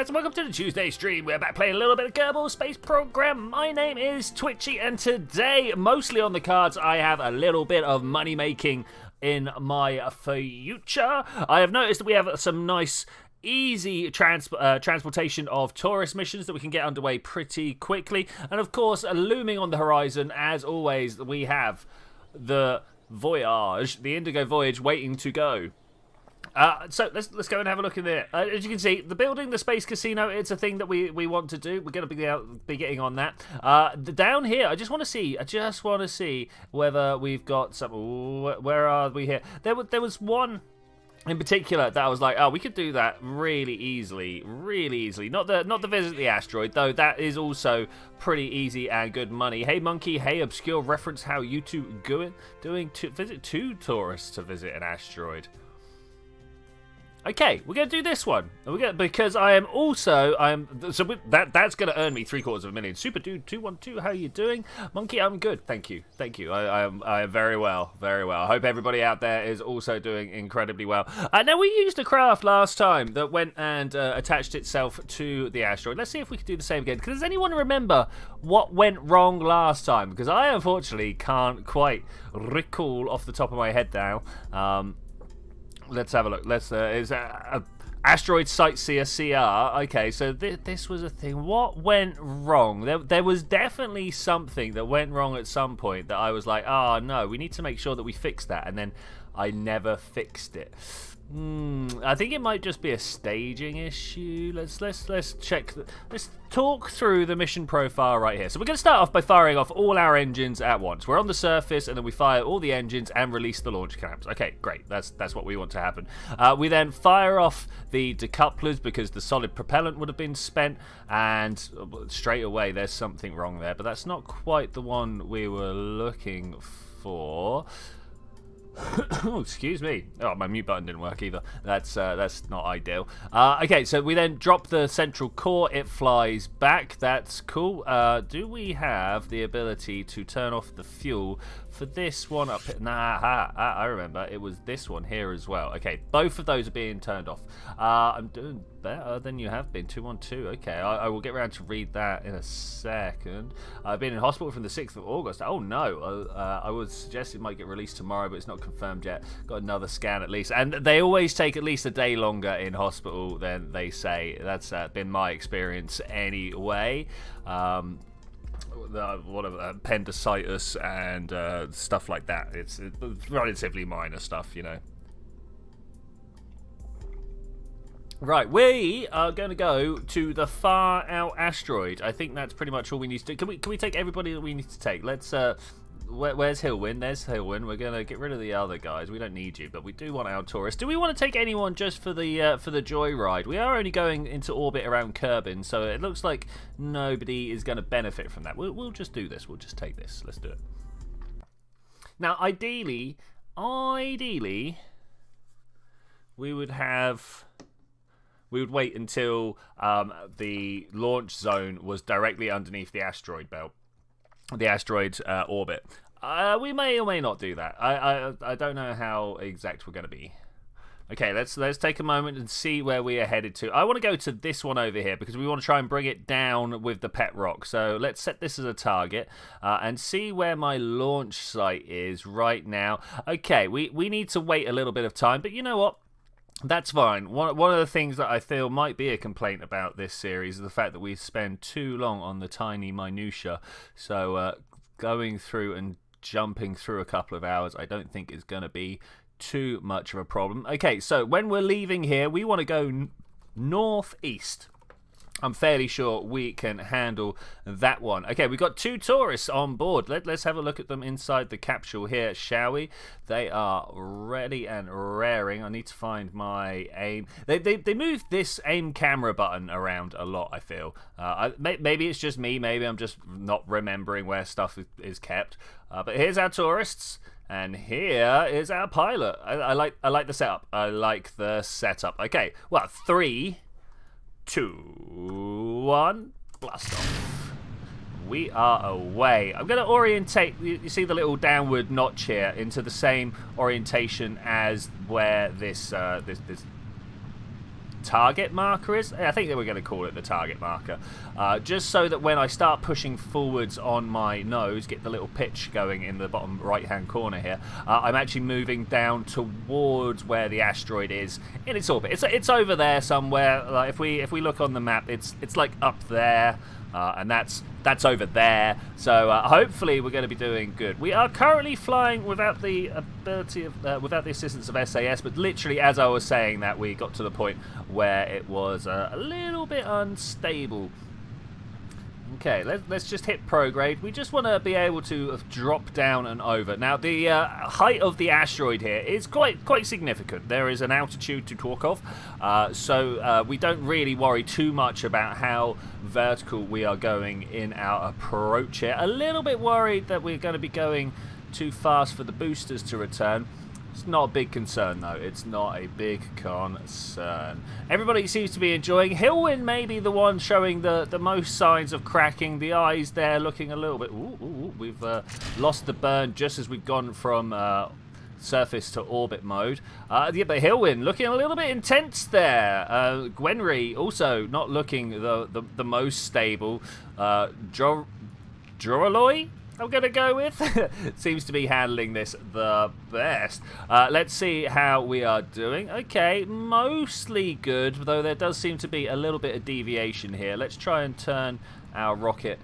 guys, and welcome to the Tuesday stream. We're back playing a little bit of Kerbal Space Program. My name is Twitchi, and today, mostly on the cards, I have a little bit of money making in my future. I have noticed that we have some nice easy transportation of tourist missions that we can get underway pretty quickly. And of course, looming on the horizon, as always, we have the Voyage, the Indigo Voyage, waiting to go. So let's go and have a look in there. As you can see, the building, the space casino, it's a thing that we want to do. We're going to be getting on that. Down here, I just want to see whether we've got some. Ooh, where are we here? There was one in particular that I was like, oh, we could do that really easily. Not the visit the asteroid, though. That is also pretty easy and good money. Hey monkey, hey obscure reference. How you two doing to visit two tourists to visit an asteroid? Okay, we're going to do this one. Because that's going to earn me $750,000. Super Dude 212, how are you doing? Monkey, I'm good. Thank you. I am very well. I hope everybody out there is also doing incredibly well. Now, we used a craft last time that went and attached itself to the asteroid. Let's see if we can do the same again. Does anyone remember what went wrong last time? Because I, unfortunately, can't quite recall off the top of my head now. Let's have a look. Is Asteroid Sightseer CR. Okay, so this was a thing. What went wrong? There was definitely something that went wrong at some point that I was like, oh no, we need to make sure that we fix that. And then I never fixed it. I think it might just be a staging issue. Let's check. Let's talk through the mission profile right here. So we're going to start off by firing off all our engines at once. We're on the surface, and then we fire all the engines and release the launch clamps. Okay, great. That's what we want to happen. We then fire off the decouplers because the solid propellant would have been spent, and straight away there's something wrong there. But that's not quite the one we were looking for. Oh, excuse me. Oh, my mute button didn't work either. That's not ideal. Okay, so we then drop the central core. It flies back. That's cool. Do we have the ability to turn off the fuel for this one up here? Nah, I remember. It was this one here as well. Okay, both of those are being turned off. I'm doing better than you have been. 212. Okay, I will get around to read that in a second. I've been in hospital from the 6th of August. Oh no. I would suggest it might get released tomorrow, but it's not confirmed yet. Got another scan at least, and they always take at least a day longer in hospital than they say. That's been my experience anyway. Appendicitis and stuff like that. It's relatively minor stuff, you know. Right, we are going to go to the far out asteroid. I think that's pretty much all we need to do. Can we take everybody that we need to take? Let's where's Hillwin? There's Hillwin. We're going to get rid of the other guys. We don't need you, but we do want our tourists. Do we want to take anyone just for the joyride? We are only going into orbit around Kerbin, so it looks like nobody is going to benefit from that. We'll just do this. We'll just take this. Let's do it. Now, ideally, we would wait until the launch zone was directly underneath the asteroid belt, the asteroid orbit. We may or may not do that. I don't know how exact we're going to be. Okay, let's take a moment and see where we are headed to. I want to go to this one over here because we want to try and bring it down with the pet rock. So let's set this as a target and see where my launch site is right now. Okay, we need to wait a little bit of time, but you know what? That's fine. One of the things that I feel might be a complaint about this series is the fact that we spend too long on the tiny minutiae. So going through and jumping through a couple of hours I don't think is going to be too much of a problem. Okay, so when we're leaving here, we want to go northeast. I'm fairly sure we can handle that one. Okay, we've got two tourists on board. Let's have a look at them inside the capsule here, shall we? They are ready and raring. I need to find my aim. They moved this aim camera button around a lot, I feel. Maybe it's just me. Maybe I'm just not remembering where stuff is kept. But here's our tourists. And here is our pilot. I like the setup. Okay, well, 3, 2, 1, blast off. We are away. I'm going to orientate, you see the little downward notch here, into the same orientation as where this target marker is. I think that we're going to call it the target marker. Just so that when I start pushing forwards on my nose, get the little pitch going in the bottom right-hand corner here, I'm actually moving down towards where the asteroid is in its orbit. It's over there somewhere. Like if we look on the map, it's like up there. And that's over there. So hopefully we're going to be doing good. We are currently flying without the ability of, without the assistance of SAS, but literally as I was saying that, we got to the point where it was a little bit unstable. Okay, let's just hit prograde. We just want to be able to drop down and over. Now, the height of the asteroid here is quite significant. There is an altitude to talk of, so we don't really worry too much about how vertical we are going in our approach here. A little bit worried that we're going to be going too fast for the boosters to return. It's not a big concern, though. It's not a big concern. Everybody seems to be enjoying. Hillwind may be the one showing the most signs of cracking. The eyes there looking a little bit... Ooh, we've lost the burn just as we've gone from surface to orbit mode. Yeah, but Hillwind looking a little bit intense there. Gwenry also not looking the most stable. Joraloy? I'm going to go with. Seems to be handling this the best. Let's see how we are doing. Okay, mostly good, though there does seem to be a little bit of deviation here. Let's try and turn our rocket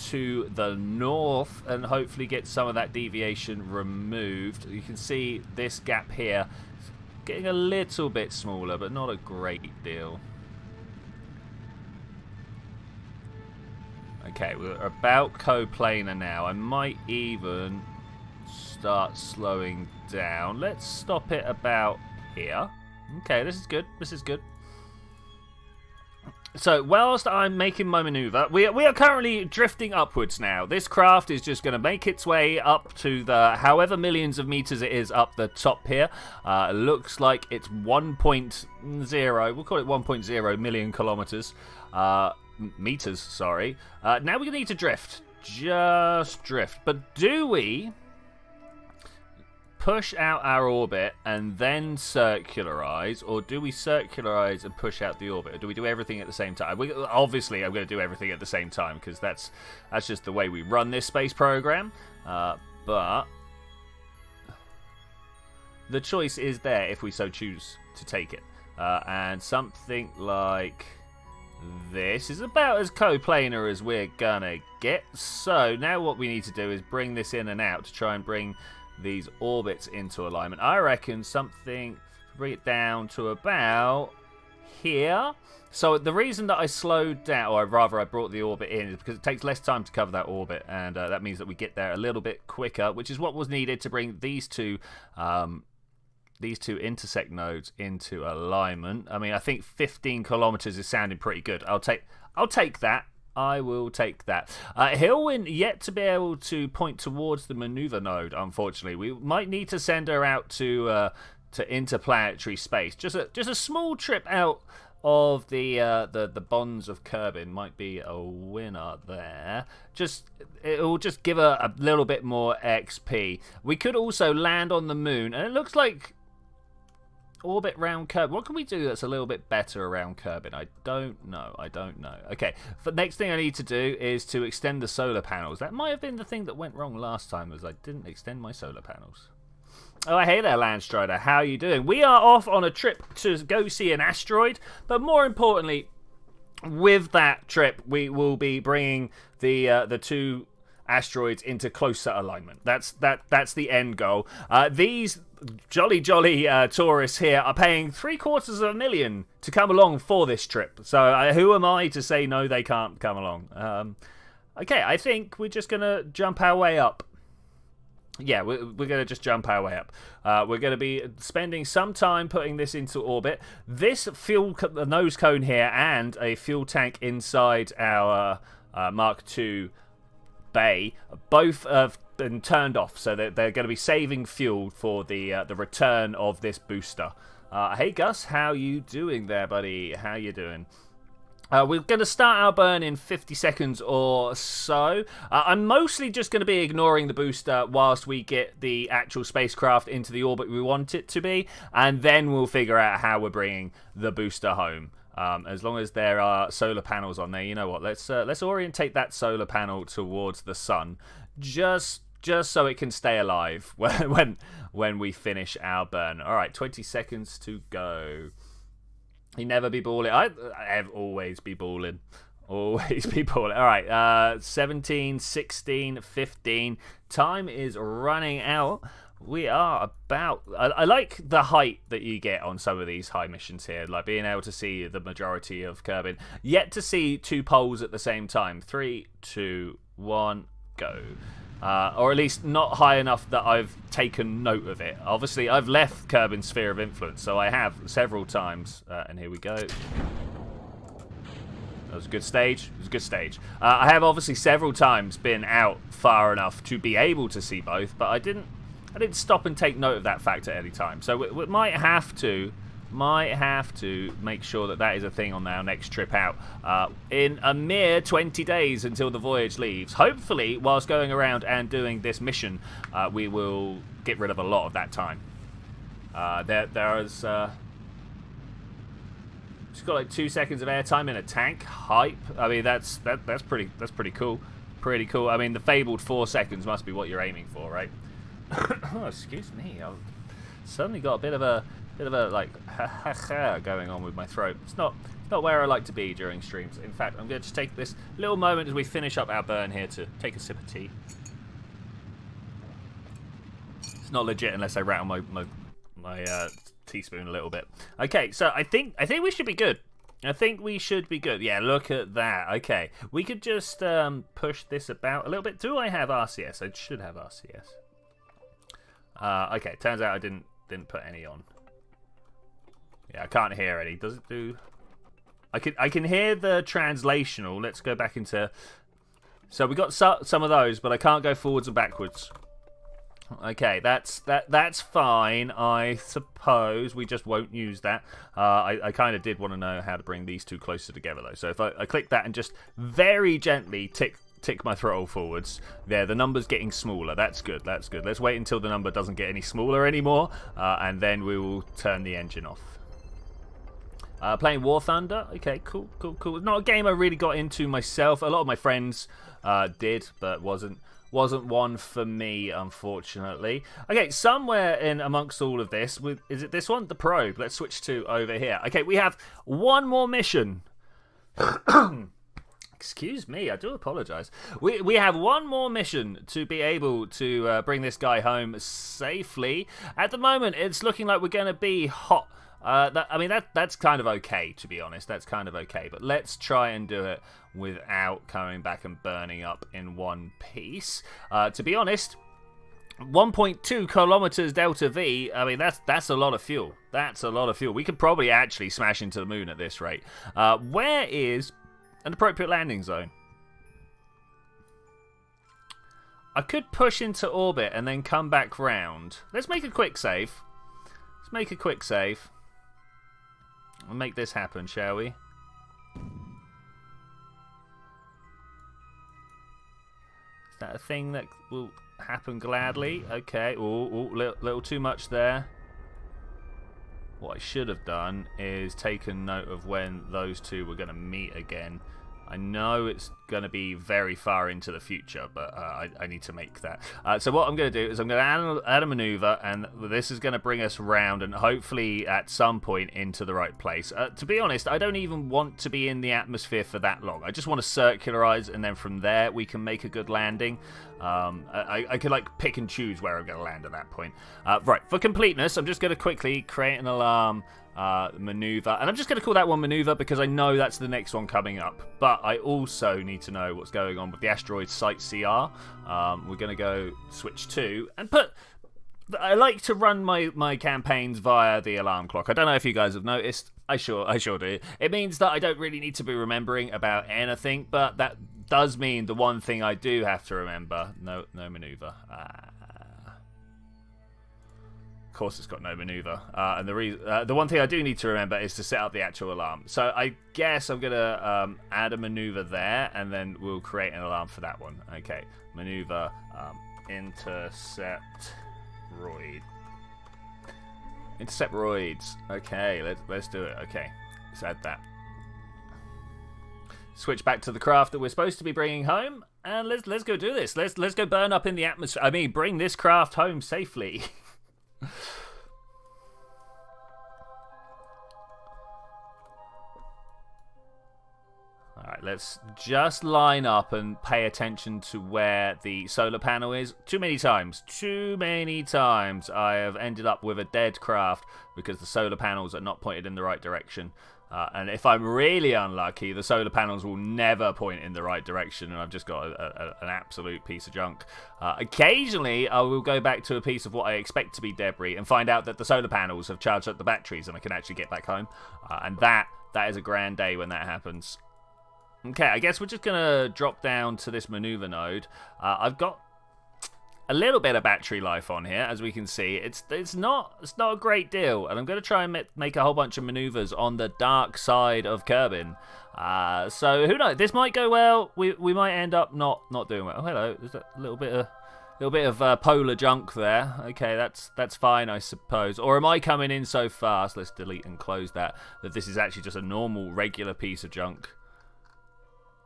to the north and hopefully get some of that deviation removed. You can see this gap here getting a little bit smaller, but not a great deal. Okay, we're about coplanar now. I might even start slowing down. Let's stop it about here. Okay, this is good. This is good. So, whilst I'm making my maneuver, we are currently drifting upwards now. This craft is just going to make its way up to the however millions of meters it is up the top here. Looks like it's 1.0, we'll call it 1.0 million kilometers. Meters, sorry. Now we need to drift. Just drift. But do we push out our orbit and then circularize, or do we circularize and push out the orbit? Or do we do everything at the same time? Obviously, I'm going to do everything at the same time because that's just the way we run this space program. But the choice is there if we so choose to take it. And something like this is about as coplanar as we're gonna get. So now what we need to do is bring this in and out to try and bring these orbits into alignment. I reckon something, bring it down to about here. So the reason that I slowed down, or rather I brought the orbit in, is because it takes less time to cover that orbit, and that means that we get there a little bit quicker, which is what was needed to bring these two intersect nodes into alignment. I mean, I think 15 kilometers is sounding pretty good. I'll take that. I will take that. Hillwind yet to be able to point towards the maneuver node, unfortunately. We might need to send her out to interplanetary space. Just a small trip out of the bonds of Kerbal might be a winner there. It will just give her a little bit more XP. We could also land on the moon, and it looks like orbit round Kerbal. What can we do that's a little bit better around Kerbal? I don't know. Okay, the next thing I need to do is to extend the solar panels. That might have been the thing that went wrong last time, as I didn't extend my solar panels. Oh, hey there, Landstrider. How are you doing? We are off on a trip to go see an asteroid, but more importantly, with that trip, we will be bringing the two asteroids into closer alignment. That's the end goal. These jolly tourists here are paying $750,000 to come along for this trip. So who am I to say no, they can't come along? Okay, I think we're just gonna jump our way up. Yeah, we're going to just jump our way up. We're going to be spending some time putting this into orbit. This fuel nose cone here and a fuel tank inside our Mark II bay both have been turned off, so they're going to be saving fuel for the return of this booster. Hey Gus, how you doing there, buddy? How you doing? We're going to start our burn in 50 seconds or so. I'm mostly just going to be ignoring the booster whilst we get the actual spacecraft into the orbit we want it to be, and then we'll figure out how we're bringing the booster home. As long as there are solar panels on there, you know what? Let's orientate that solar panel towards the sun, just so it can stay alive when we finish our burn. All right, 20 seconds to go. You never be balling. I always be balling. Always be balling. All right, 17, 16, 15. Time is running out. We are about... I like the height that you get on some of these high missions here, like being able to see the majority of Kerbal. Yet to see 2 poles at the same time. 3, 2, 1, go. Or at least not high enough that I've taken note of it. Obviously, I've left Kerbin's sphere of influence, so I have several times. And here we go. That was a good stage. It was a good stage. I have obviously several times been out far enough to be able to see both, but I didn't stop and take note of that fact at any time. So we might have to make sure that is a thing on our next trip out in a mere 20 days until the voyage leaves. Hopefully, whilst going around and doing this mission, we will get rid of a lot of that time. There's just got like 2 seconds of airtime in a tank. Hype. I mean, that's pretty cool. Pretty cool. I mean, the fabled 4 seconds must be what you're aiming for, right? Oh, excuse me. I've suddenly got a bit of a like ha going on with my throat. It's not where I like to be during streams. In fact, I'm going to just take this little moment as we finish up our burn here to take a sip of tea. It's not legit unless I rattle my teaspoon a little bit. Okay, so I think we should be good. I think we should be good. Yeah, look at that. Okay, we could just push this about a little bit. Do I have RCS? I should have RCS. Okay, turns out I didn't put any on. Yeah, I can't hear any. Does it do? I can hear the translational. Let's go back into. So we got some of those, but I can't go forwards and backwards. Okay, that's fine. I suppose we just won't use that. I kind of did want to know how to bring these two closer together though. So if I click that and just very gently tick my throttle forwards. There, the number's getting smaller. That's good. That's good. Let's wait until the number doesn't get any smaller anymore, and then we will turn the engine off. Playing War Thunder. Okay, cool. Not a game I really got into myself. A lot of my friends did, but wasn't one for me, unfortunately. Okay, somewhere in amongst all of this, is it this one? The Probe. Let's switch to over here. Okay, we have one more mission. Excuse me, I do apologise. We have one more mission to be able to bring this guy home safely. At the moment, it's looking like we're going to be hot. That's kind of okay, to be honest. That's kind of okay. But let's try and do it without coming back and burning up in one piece. To be honest, 1.2 kilometers delta V. I mean, that's a lot of fuel. That's a lot of fuel. We could probably actually smash into the moon at this rate. Where is an appropriate landing zone? I could push into orbit and then come back round. Let's make a quick save. Let's make a quick save. We'll make this happen, shall we? Is that a thing that will happen gladly? Okay. Ooh, little too much there. What I should have done is taken note of when those two were going to meet again. I know it's going to be very far into the future, but I need to make that. So what I'm going to do is I'm going to add a maneuver, and this is going to bring us round and hopefully at some point into the right place. To be honest, I don't even want to be in the atmosphere for that long. I just want to circularize, and then from there we can make a good landing. I could like pick and choose where I'm going to land at that point. Right, for completeness, I'm just going to quickly create an alarm. Maneuver, and I'm just going to call that one maneuver because I know that's the next one coming up, but I also need to know what's going on with the asteroid site CR. We're going to go switch to and I like to run my campaigns via the alarm clock. I don't know if you guys have noticed. I sure do. It means that I don't really need to be remembering about anything, but that does mean the one thing I do have to remember: no maneuver. course it's got no maneuver. And the one thing I do need to remember is to set up the actual alarm. So I guess I'm going to add a maneuver there, and then we'll create an alarm for that one. Okay, maneuver, intercept roid. Intercept roids. Okay, let's do it. Okay, let's add that. Switch back to the craft that we're supposed to be bringing home, and let's go do this. Let's go burn up in the atmosphere. I mean, bring this craft home safely. Alright, let's just line up and pay attention to where the solar panel is. Too many times I have ended up with a dead craft because the solar panels are not pointed in the right direction. And if I'm really unlucky, the solar panels will never point in the right direction, and I've just got an absolute piece of junk. Occasionally, I will go back to a piece of what I expect to be debris and find out that the solar panels have charged up the batteries and I can actually get back home. And that is a grand day when that happens. Okay, I guess we're just going to drop down to this maneuver node. I've got a little bit of battery life on here, as we can see. It's not a great deal, and I'm going to try and make a whole bunch of maneuvers on the dark side of Kerbin. So who knows? This might go well. We might end up not doing well. Oh, hello. There's a little bit of polar junk there. Okay, that's fine, I suppose. Or am I coming in so fast? Let's delete and close that this is actually just a normal, regular piece of junk.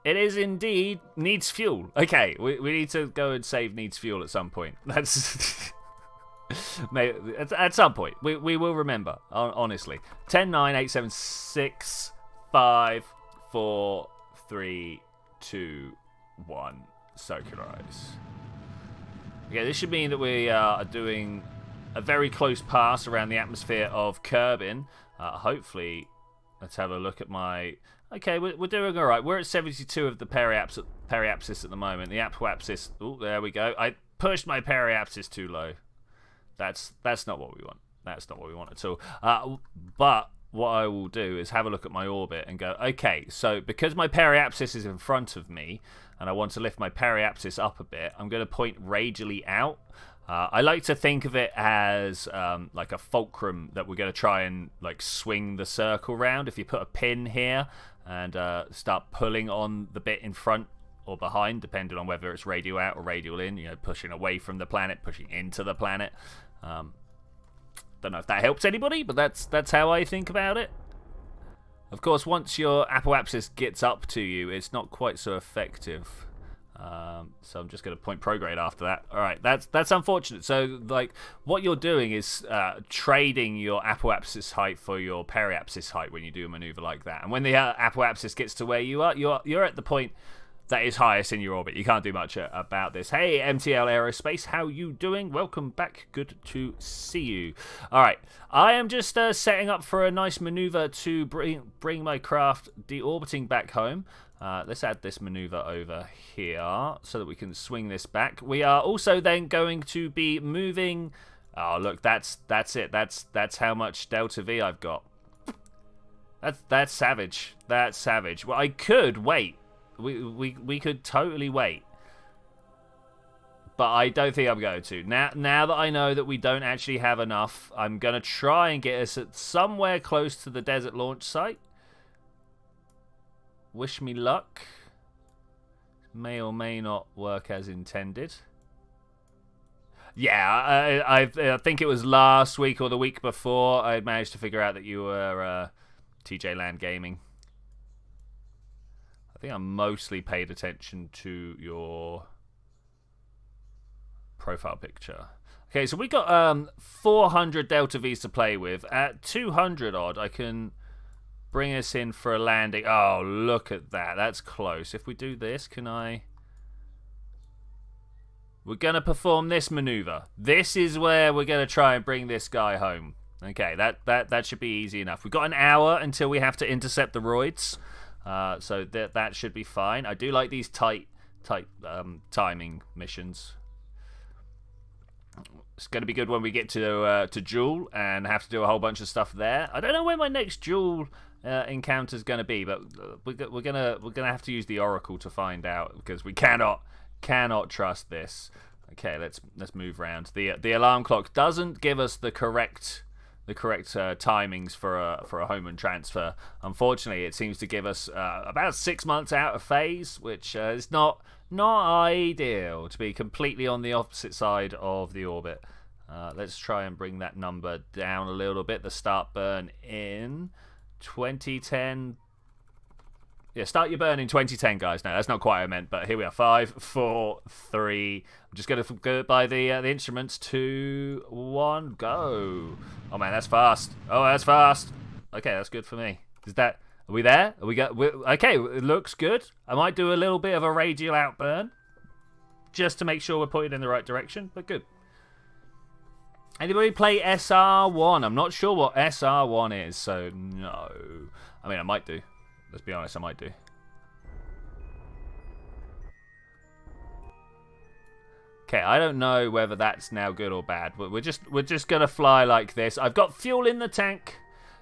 It is indeed needs fuel. Okay, we need to go and save needs fuel at some point. That's at some point. We will remember, honestly. 10, 9, 8, 7, 6, 5, 4, 3, 2, 1. Circularize. Okay, this should mean that we are doing a very close pass around the atmosphere of Kerbin. Hopefully, let's have a look at my... Okay, we're doing all right. We're at 72 of the periapsis at the moment. The apoapsis... Oh, there we go. I pushed my periapsis too low. That's not what we want. That's not what we want at all. But what I will do is have a look at my orbit and go, okay, so because my periapsis is in front of me and I want to lift my periapsis up a bit, I'm going to point radially out. I like to think of it as like a fulcrum that we're going to try and like swing the circle round. If you put a pin here and start pulling on the bit in front or behind, depending on whether it's radial out or radial in, pushing away from the planet, pushing into the planet. Don't know if that helps anybody, but that's how I think about it. Of course, once your apoapsis gets up to you, it's not quite so effective. So I'm just going to point prograde after that. All right, that's unfortunate. So, like, what you're doing is trading your apoapsis height for your periapsis height when you do a maneuver like that. And when the apoapsis gets to where you are, you're at the point that is highest in your orbit. You can't do much about this. Hey, MTL Aerospace, how you doing? Welcome back. Good to see you. All right, I am just setting up for a nice maneuver to bring my craft deorbiting back home. Let's add this maneuver over here so that we can swing this back. We are also then going to be moving... Oh, look, that's it. That's how much Delta V I've got. That's savage. That's savage. Well, I could wait. We could totally wait. But I don't think I'm going to. Now that I know that we don't actually have enough, I'm going to try and get us at somewhere close to the desert launch site. Wish me luck. May or may not work as intended. Yeah, I think it was last week or the week before I managed to figure out that you were TJ Land Gaming. I think I mostly paid attention to your profile picture. Okay, so we got 400 Delta V's to play with. At 200 odd, I can bring us in for a landing. Oh, look at that. That's close. If we do this, can I... We're going to perform this maneuver. This is where we're going to try and bring this guy home. Okay, that should be easy enough. We've got an hour until we have to intercept the roids. So that should be fine. I do like these tight timing missions. It's going to be good when we get to Jewel and have to do a whole bunch of stuff there. I don't know where my next Jewel encounter is going to be, but we're gonna have to use the Oracle to find out because we cannot trust this. Okay, let's move around. The alarm clock doesn't give us the correct timings for a Hohmann transfer. Unfortunately, it seems to give us about 6 months out of phase, which is not ideal, to be completely on the opposite side of the orbit. Let's try and bring that number down a little bit. The start burn in 2010. Yeah, start your burn in 2010, guys. No, that's not quite what I meant, but here we are. 5, 4, 3. I'm just going to go by the instruments. 2, 1, go. Oh man, that's fast. Oh, that's fast. Okay, that's good for me. Are we there? Okay, it looks good. I might do a little bit of a radial outburn just to make sure we're pointed in the right direction, but good. Anybody play SR1? I'm not sure what SR1 is, so no. I mean, I might do. Let's be honest, I might do. Okay, I don't know whether that's now good or bad. We're just gonna fly like this. I've got fuel in the tank.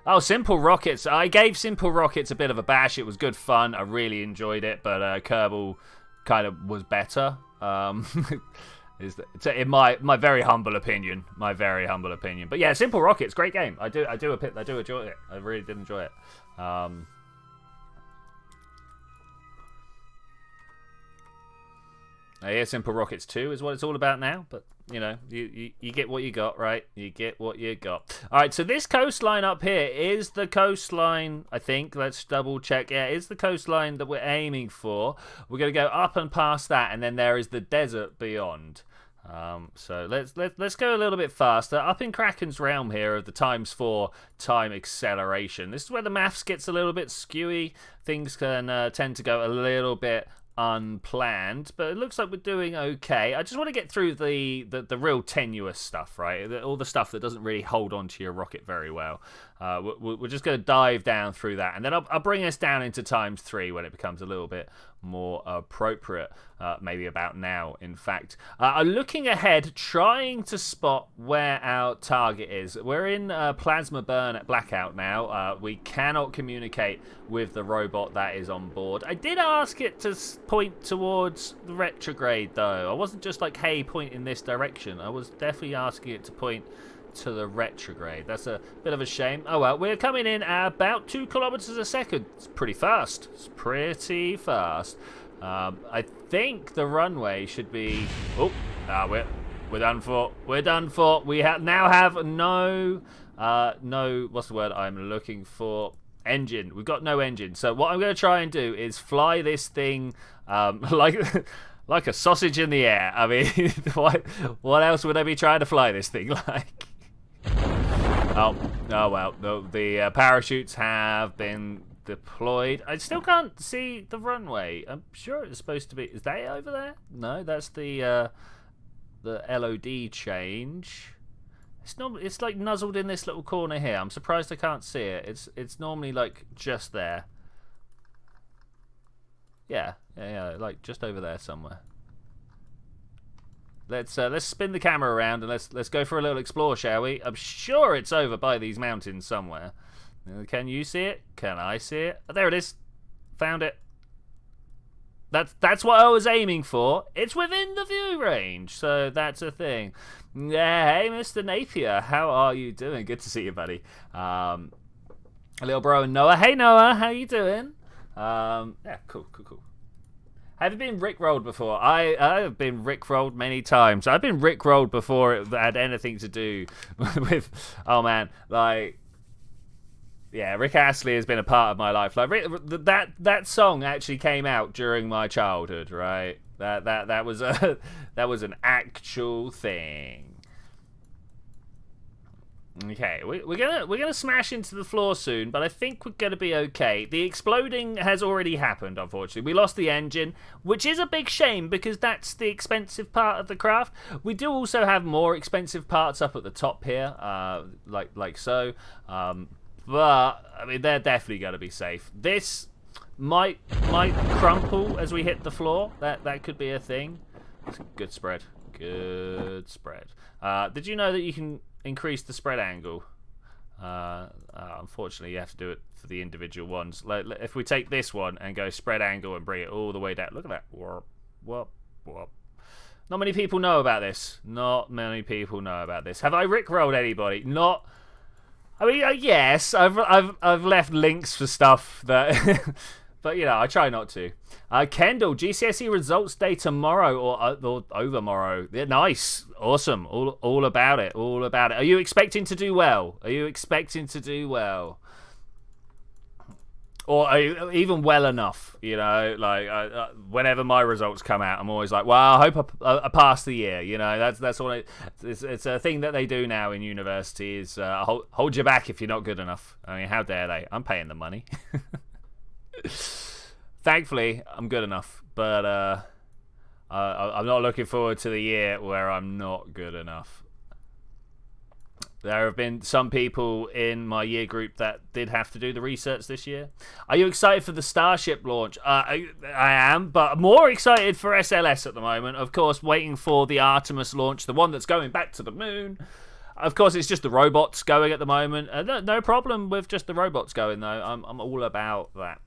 Oh, Simple Rockets. I gave Simple Rockets a bit of a bash. It was good fun. I really enjoyed it, but Kerbal kind of was better. In my very humble opinion. My very humble opinion. But yeah, Simple Rockets, great game. I do enjoy it. I really did enjoy it. Yeah, Simple Rockets 2 is what it's all about now, but you know, you get what you got, right? You get what you got. All right, so this coastline up here is the coastline, I think. Let's double check. Yeah, it's the coastline that we're aiming for. We're going to go up and past that, and then there is the desert beyond. So let's go a little bit faster. Up in Kraken's realm here of the ×4 time acceleration. This is where the maths gets a little bit skewy. Things can tend to go a little bit unplanned, but it looks like we're doing okay. I just want to get through the real tenuous stuff, right? All the stuff that doesn't really hold on to your rocket very well. We're just going to dive down through that, and then I'll bring us down into ×3 when it becomes a little bit more appropriate, maybe about now, in fact. Looking ahead, trying to spot where our target is. We're in plasma burn at blackout now. We cannot communicate with the robot that is on board. I did ask it to point towards the retrograde, though. I wasn't just like, hey, point in this direction. I was definitely asking it to point to the retrograde. That's a bit of a shame. Oh well, we're coming in at about 2 kilometers a second. It's pretty fast. It's pretty fast. I think the runway should be... Oh, we're done for. We're done for. We now have no, what's the word I'm looking for? Engine. We've got no engine. So what I'm going to try and do is fly this thing like a sausage in the air. I mean, what else would I be trying to fly this thing like? Oh well. The parachutes have been deployed. I still can't see the runway. I'm sure it's supposed to be. Is that over there? No, that's the LOD change. It's like nuzzled in this little corner here. I'm surprised I can't see it. It's normally like just there. Yeah, like just over there somewhere. Let's spin the camera around and let's go for a little explore, shall we? I'm sure it's over by these mountains somewhere. Can you see it? Can I see it? Oh, there it is. Found it. That's what I was aiming for. It's within the view range, so that's a thing. Yeah, hey, Mr. Napier, how are you doing? Good to see you, buddy. Little bro and Noah. Hey, Noah, how you doing? Yeah, cool. Have you been rickrolled before? I have been rickrolled many times. I've been rickrolled before it had anything to do with, oh man, like, yeah, Rick Astley has been a part of my life. Like that song actually came out during my childhood, right? That was an actual thing. Okay, we're gonna smash into the floor soon, but I think we're gonna be okay. The exploding has already happened, unfortunately. We lost the engine, which is a big shame because that's the expensive part of the craft. We do also have more expensive parts up at the top here, like so. But I mean, they're definitely gonna be safe. This might crumple as we hit the floor. That could be a thing. It's a good spread. Good spread. Did you know that you can increase the spread angle? Unfortunately, you have to do it for the individual ones. Like, if we take this one and go spread angle and bring it all the way down, look at that. Whoop. Not many people know about this. Not many people know about this. Have I rickrolled anybody? Not. I mean, yes, I've left links for stuff that, but you know, I try not to. Kendall, GCSE results day tomorrow or overmorrow. Yeah, nice, awesome, all about it, all about it. Are you expecting to do well? Are you expecting to do well? Or even well enough, you know, like whenever my results come out, I'm always like, well, I hope I pass the year, you know. That's all. It's a thing that they do now in university is hold you back if you're not good enough. I mean, how dare they? I'm paying the money. Thankfully, I'm good enough, but I'm not looking forward to the year where I'm not good enough. There have been some people in my year group that did have to do the research this year. Are you excited for the Starship launch? I am, but more excited for SLS at the moment. Of course, waiting for the Artemis launch, the one that's going back to the moon. Of course, it's just the robots going at the moment. No problem with just the robots going, though. I'm all about that.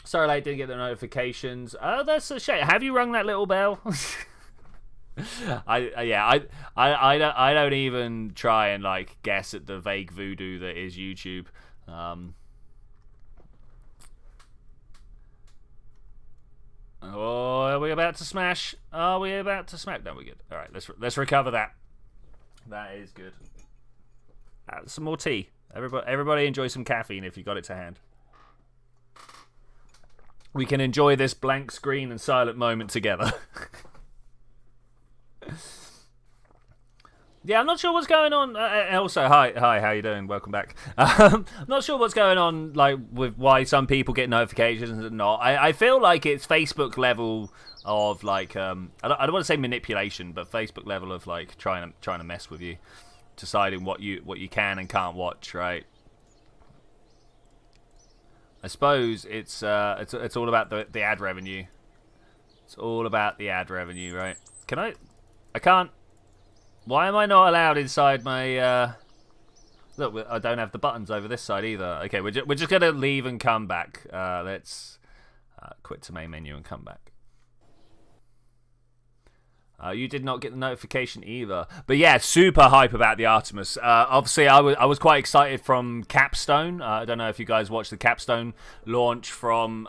Sorry, I didn't get the notifications. Oh, that's a shame. Have you rung that little bell? I don't even try and like guess at the vague voodoo that is YouTube. Oh, are we about to smash? Are we about to smash? No, we're good. All right, let's recover that. That is good. Some more tea. Everybody enjoy some caffeine if you got it to hand. We can enjoy this blank screen and silent moment together. Yeah, I'm not sure what's going on. Also, hi, how you doing? Welcome back. I'm not sure what's going on, like with why some people get notifications and not. I feel like it's Facebook level of like I don't want to say manipulation, but Facebook level of like trying to mess with you, deciding what you can and can't watch, right? I suppose it's all about the ad revenue. It's all about the ad revenue, right? I can't. Why am I not allowed inside my... Look, I don't have the buttons over this side either. Okay, we're just going to leave and come back. Let's quit to main menu and come back. You did not get the notification either. But yeah, super hype about the Artemis. Obviously, I was quite excited from Capstone. I don't know if you guys watched the Capstone launch from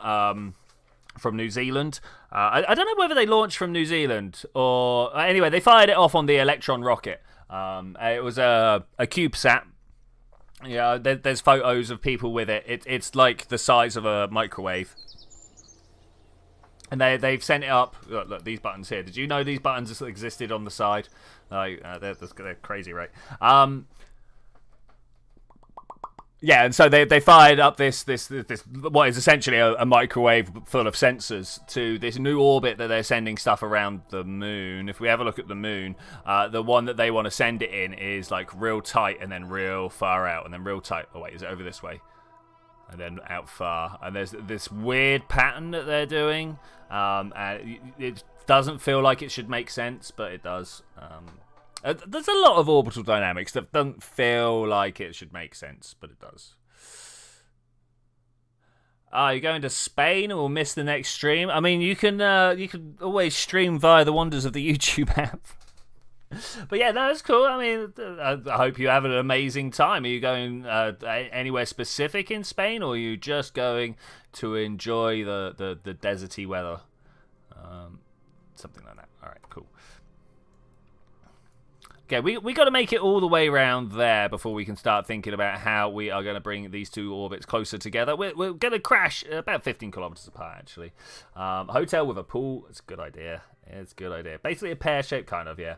New Zealand. I don't know whether they launched from New Zealand or... Anyway, they fired it off on the Electron rocket. It was a CubeSat. Yeah, there's photos of people with it. It's like the size of a microwave. And they've sent it up... Look, these buttons here. Did you know these buttons existed on the side? They're crazy, right? Yeah, and so they fired up this what is essentially a microwave full of sensors to this new orbit that they're sending stuff around the moon. If we have a look at the moon, the one that they want to send it in is like real tight and then real far out and then real tight. Oh wait, is it over this way? And then out far. And there's this weird pattern that they're doing. And it doesn't feel like it should make sense, but it does. There's a lot of orbital dynamics that doesn't feel like it should make sense, but it does. You're going to Spain or miss the next stream? I mean, you can always stream via the wonders of the YouTube app. But yeah, no, that's cool. I mean, I hope you have an amazing time. Are you going anywhere specific in Spain, or are you just going to enjoy the deserty weather? Something like that. All right, cool. Okay, we got to make it all the way around there before we can start thinking about how we are going to bring these two orbits closer together. We're going to crash about 15 kilometers apart, actually. Hotel with a pool, it's a good idea. It's a good idea. Basically a pear-shaped kind of, yeah.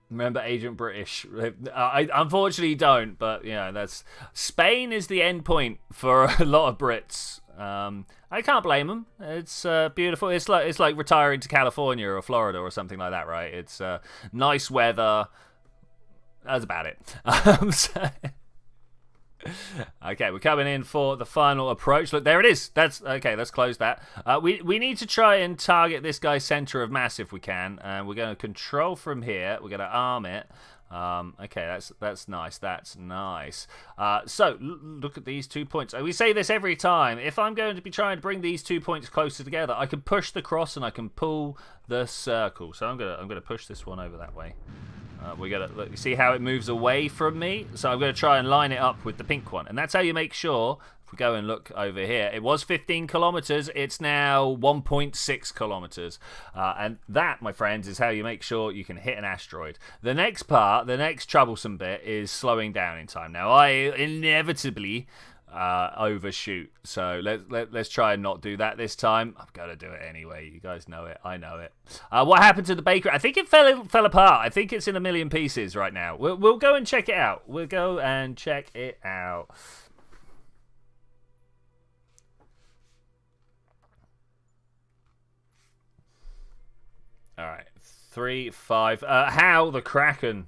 Remember Agent British. I unfortunately don't, but you know, that's Spain is the end point for a lot of Brits. I can't blame them. It's beautiful. It's like retiring to California or Florida or something like that, right? It's nice weather. That's about it. Okay, we're coming in for the final approach. Look, there it is. That's okay. Let's close that. We need to try and target this guy's center of mass if we can, and we're going to control from here. We're going to arm it. Okay, that's nice. That's nice. So look at these 2 points. We say this every time. If I'm going to be trying to bring these 2 points closer together, I can push the cross and I can pull the circle. So I'm gonna push this one over that way. We gotta look, see how it moves away from me. So I'm gonna try and line it up with the pink one, and that's how you make sure. If we go and look over here, it was 15 kilometers. It's now 1.6 kilometers, and that, my friends, is how you make sure you can hit an asteroid. The next part, the next troublesome bit, is slowing down in time. Now, I inevitably overshoot, so let's try and not do that this time. I've got to do it anyway. You guys know it. I know it. What happened to the bakery? I think it fell apart. I think it's in a million pieces right now. We'll go and check it out. We'll go and check it out. All right, 3, 5. How the Kraken?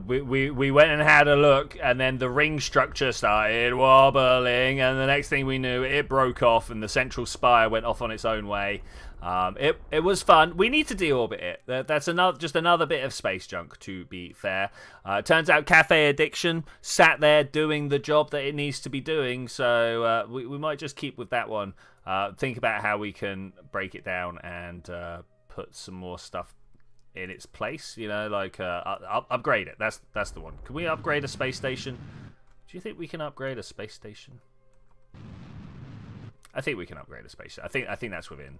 we went and had a look, and then the ring structure started wobbling, and the next thing we knew, it broke off, and the central spire went off on its own way. It was fun. We need to deorbit it. That's just another bit of space junk, to be fair. Turns out Cafe Addiction sat there doing the job that it needs to be doing, so we might just keep with that one. Think about how we can break it down and put some more stuff in its place. You know, like upgrade it. That's the one. Can we upgrade a space station? Do you think we can upgrade a space station? I think we can upgrade a space station. I think that's within.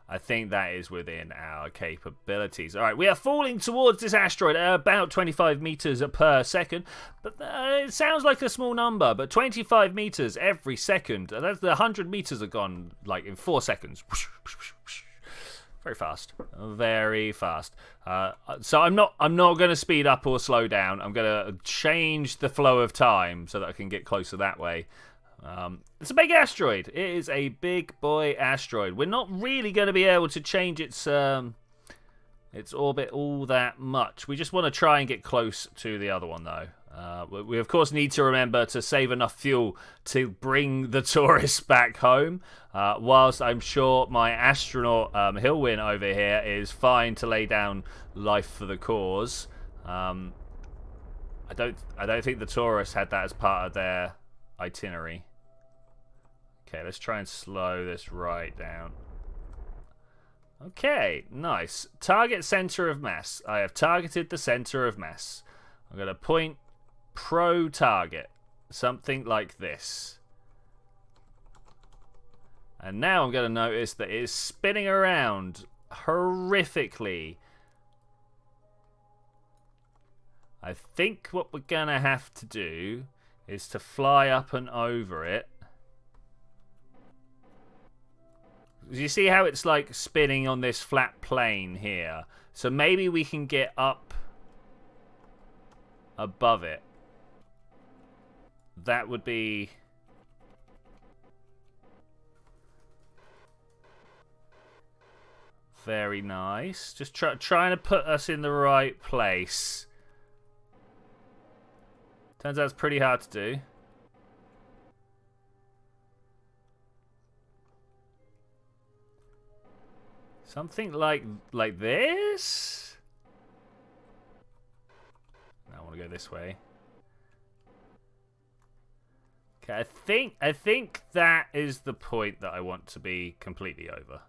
I think that is within our capabilities. All right, we are falling towards this asteroid at about 25 meters per second. But it sounds like a small number, but 25 meters every second. That's the 100 meters are gone like in 4 seconds. Very fast, very fast. So I'm not going to speed up or slow down. I'm going to change the flow of time so that I can get closer that way. It's a big asteroid. It is a big boy asteroid. We're not really going to be able to change its orbit all that much. We just want to try and get close to the other one, though. We of course need to remember to save enough fuel to bring the tourists back home. Whilst I'm sure my astronaut Hillwin over here is fine to lay down life for the cause. I don't think the tourists had that as part of their itinerary. Okay, let's try and slow this right down. Okay, nice. Target center of mass. I have targeted the center of mass. I'm going to point pro target. Something like this. And now I'm going to notice that it is spinning around horrifically. I think what we're going to have to do is to fly up and over it. You see how it's like spinning on this flat plane here? So maybe we can get up above it. That would be... very nice. Just trying to put us in the right place. Turns out it's pretty hard to do. Something like this? No, I want to go this way. Okay, I think that is the point that I want to be completely over.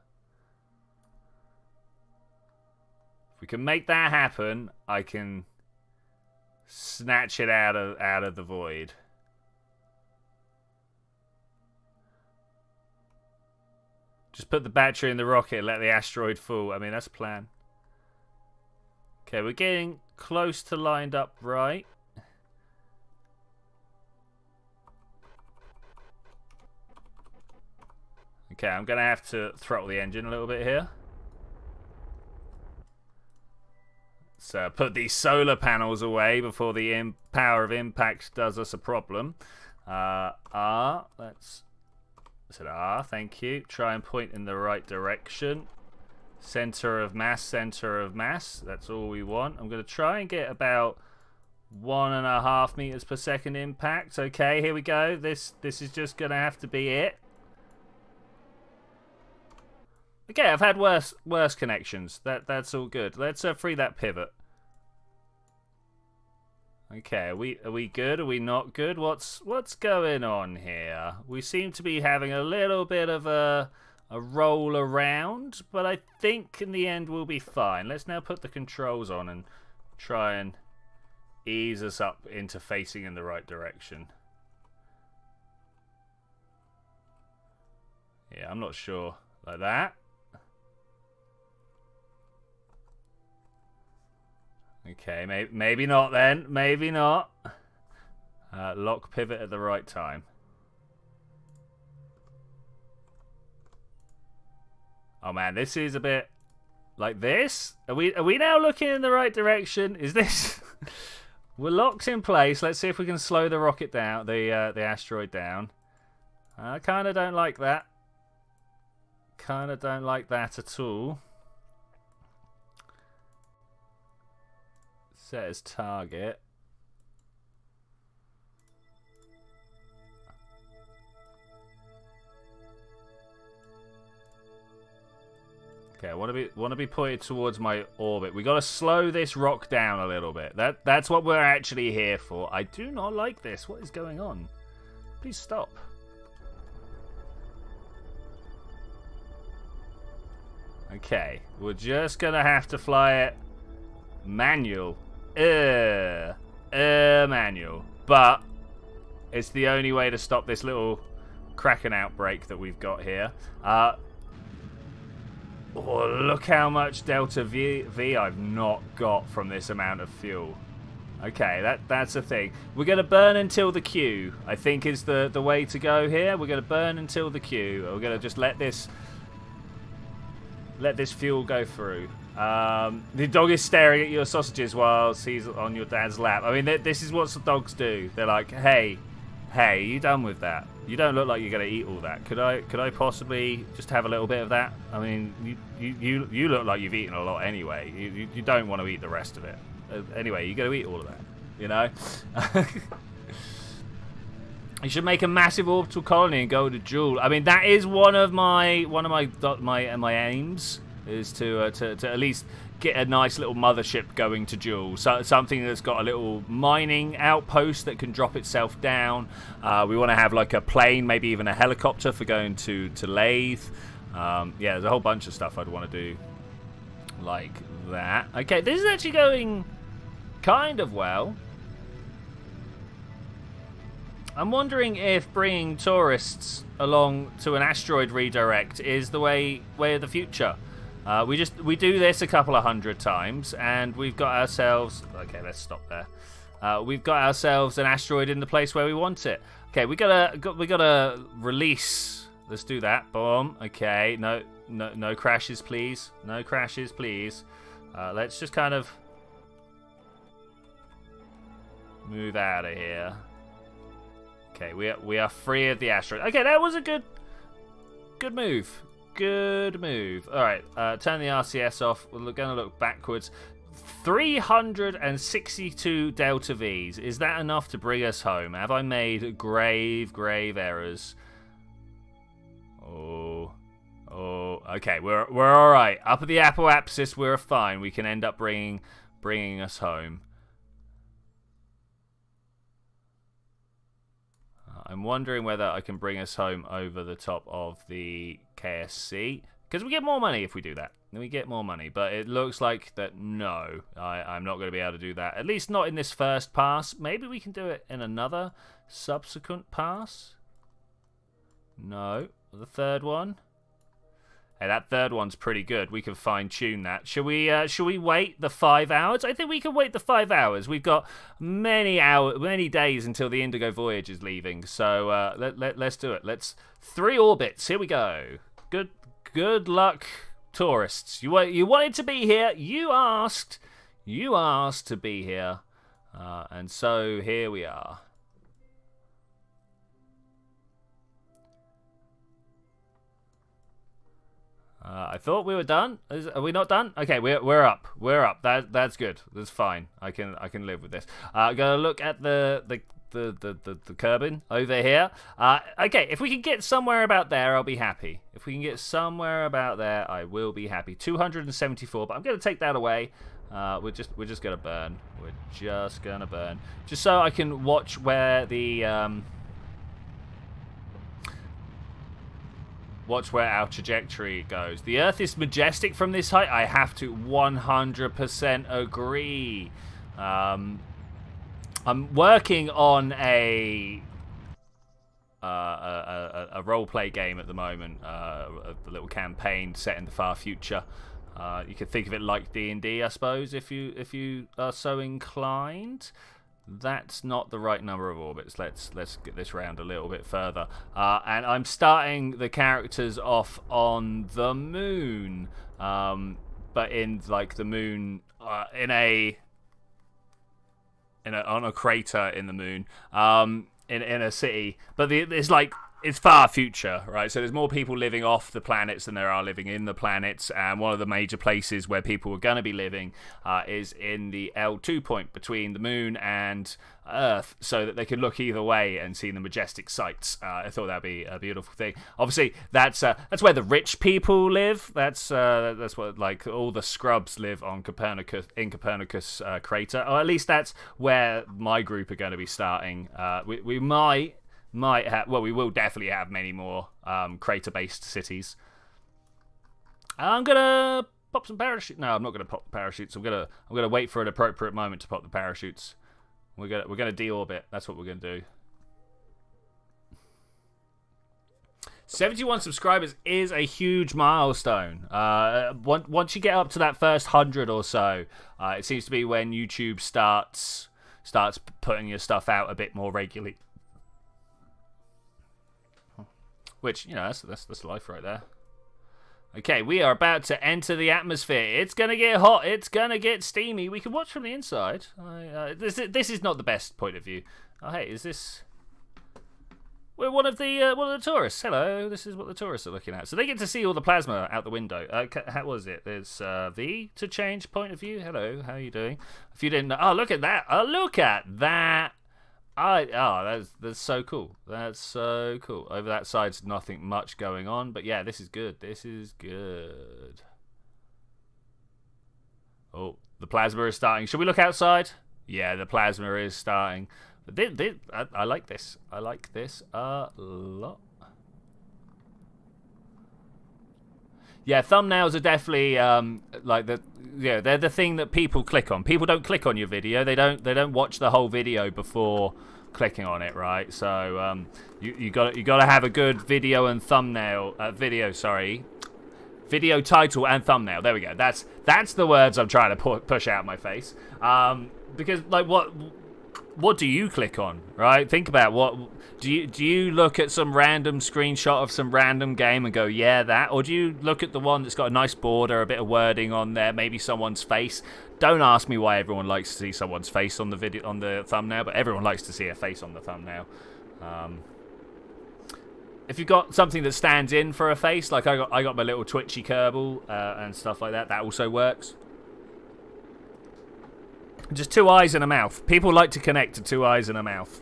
If we can make that happen, I can snatch it out of the void. Just put the battery in the rocket and let the asteroid fall. I mean, that's a plan. Okay, we're getting close to lined up right. Okay, I'm going to have to throttle the engine a little bit here. So put these solar panels away before the power of impact does us a problem. Let's... I said thank you. Try and point in the right direction. Center of mass, center of mass. That's all we want. I'm going to try and get about 1.5 meters per second impact. Okay, here we go. This is just going to have to be it. Okay, I've had worse connections. That's all good. Let's free that pivot. Okay, are we good? Are we not good? What's going on here? We seem to be having a little bit of a roll around, but I think in the end we'll be fine. Let's now put the controls on and try and ease us up into facing in the right direction. Yeah, I'm not sure. Like that. Okay, maybe not then. Maybe not. Lock pivot at the right time. Oh man, this is a bit like this. Are we now looking in the right direction? Is this? We're locked in place. Let's see if we can slow the rocket down, the asteroid down. I kind of don't like that. Kind of don't like that at all. Set as target. Okay, I want to be pointed towards my orbit. We got to slow this rock down a little bit. That's what we're actually here for. I do not like this. What is going on? Please stop. Okay, we're just gonna have to fly it manual. Manual. But it's the only way to stop this little Kraken outbreak that we've got here. Oh, look how much Delta V I've not got from this amount of fuel. Okay, that's the thing. We're going to burn until the queue, I think is the way to go here. We're going to burn until the queue. We're going to just let this fuel go through. The dog is staring at your sausages whilst he's on your dad's lap. I mean, this is what the dogs do. They're like, hey, you done with that? You don't look like you're going to eat all that. Could I possibly just have a little bit of that? I mean, you look like you've eaten a lot anyway. You don't want to eat the rest of it. Anyway, you're going to eat all of that, you know? You should make a massive orbital colony and go to Joule. I mean, that is one of my aims, is to at least get a nice little mothership going to Joule. So something that's got a little mining outpost that can drop itself down. We want to have like a plane, maybe even a helicopter for going to Lathe. Yeah, there's a whole bunch of stuff I'd want to do like that. Okay, this is actually going kind of well. I'm wondering if bringing tourists along to an asteroid redirect is the way of the future. We do this a couple of 100 times, and we've got ourselves. Okay, let's stop there. We've got ourselves an asteroid in the place where we want it. Okay, we gotta release. Let's do that. Boom. Okay, no crashes, please. No crashes, please. Let's just kind of move out of here. Okay, we are free of the asteroid. Okay, that was a good move. Good move. All right, turn the RCS off. We're going to look backwards. 362 Delta Vs. Is that enough to bring us home? Have I made grave errors? Oh. Okay, we're all right. Up at the apoapsis, we're fine. We can end up bringing us home. I'm wondering whether I can bring us home over the top of the KSC, because we get more money if we do that. We get more money, but it looks like that no, I'm not going to be able to do that. At least not in this first pass. Maybe we can do it in another subsequent pass. No, the third one. Hey, that third one's pretty good. We can fine-tune that. Should we wait the 5 hours? I think we can wait the 5 hours. We've got many days until the Indigo Voyage is leaving. So let's do it. 3 orbits. Here we go. Good luck, tourists. You wanted to be here. You asked to be here, and so here we are. I thought we were done. Are we not done? Okay, we're up. We're up. That's good. That's fine. I can live with this. Gonna look at the the Kerbin over here. Okay, if we can get somewhere about there, I'll be happy. If we can get somewhere about there, I will be happy. 274, but I'm going to take that away. We're just going to burn. We're just going to burn. Just so I can watch where the... watch where our trajectory goes. The Earth is majestic from this height. I have to 100% agree. I'm working on a role-play game at the moment, a little campaign set in the far future. You could think of it like D&D, I suppose, if you are so inclined. That's not the right number of orbits. Let's get this round a little bit further. And I'm starting the characters off on the moon, but in like the moon on a crater in the moon, in a city. But it's far future, right? So there's more people living off the planets than there are living in the planets, and one of the major places where people are going to be living is in the L2 point between the moon and Earth, so that they can look either way and see the majestic sights. I thought that'd be a beautiful thing. Obviously, that's where the rich people live. That's what, like, all the scrubs live on Copernicus crater, or at least that's where my group are going to be starting. We might have, well, we will definitely have many more crater-based cities. I'm gonna pop some parachutes. No, I'm not gonna pop the parachutes. I'm gonna wait for an appropriate moment to pop the parachutes. We're gonna deorbit. That's what we're gonna do. 71 subscribers is a huge milestone. Once you get up to that first 100 or so, it seems to be when YouTube starts putting your stuff out a bit more regularly. Which, you know, that's life right there. Okay, we are about to enter the atmosphere. It's going to get hot. It's going to get steamy. We can watch from the inside. This is not the best point of view. Oh, hey, is this... We're one of the tourists. Hello, this is what the tourists are looking at. So they get to see all the plasma out the window. How was it? There's V to change point of view. Hello, how are you doing? If you didn't know... Oh, look at that. Oh, look at that. That's so cool. That's so cool. Over that side's nothing much going on, but yeah, this is good. This is good. Oh, the plasma is starting. Should we look outside? Yeah, the plasma is starting. I like this. I like this a lot. Yeah, thumbnails are definitely they're the thing that people click on. People don't click on your video. They don't watch the whole video before clicking on it, right? So you got to have a good video and thumbnail video title and thumbnail. There we go. That's the words I'm trying to push out my face. Because like what do you click on, right? Think about what do you look at some random screenshot of some random game and go, yeah, that, or do you look at the one that's got a nice border, a bit of wording on there, maybe someone's face? Don't ask me why everyone likes to see someone's face on the video, on the thumbnail, but everyone likes to see a face on the thumbnail. If you've got something that stands in for a face, like I got my little Twitchi Kerbal and stuff like that, that also works. Just 2 eyes and a mouth. People like to connect to 2 eyes and a mouth.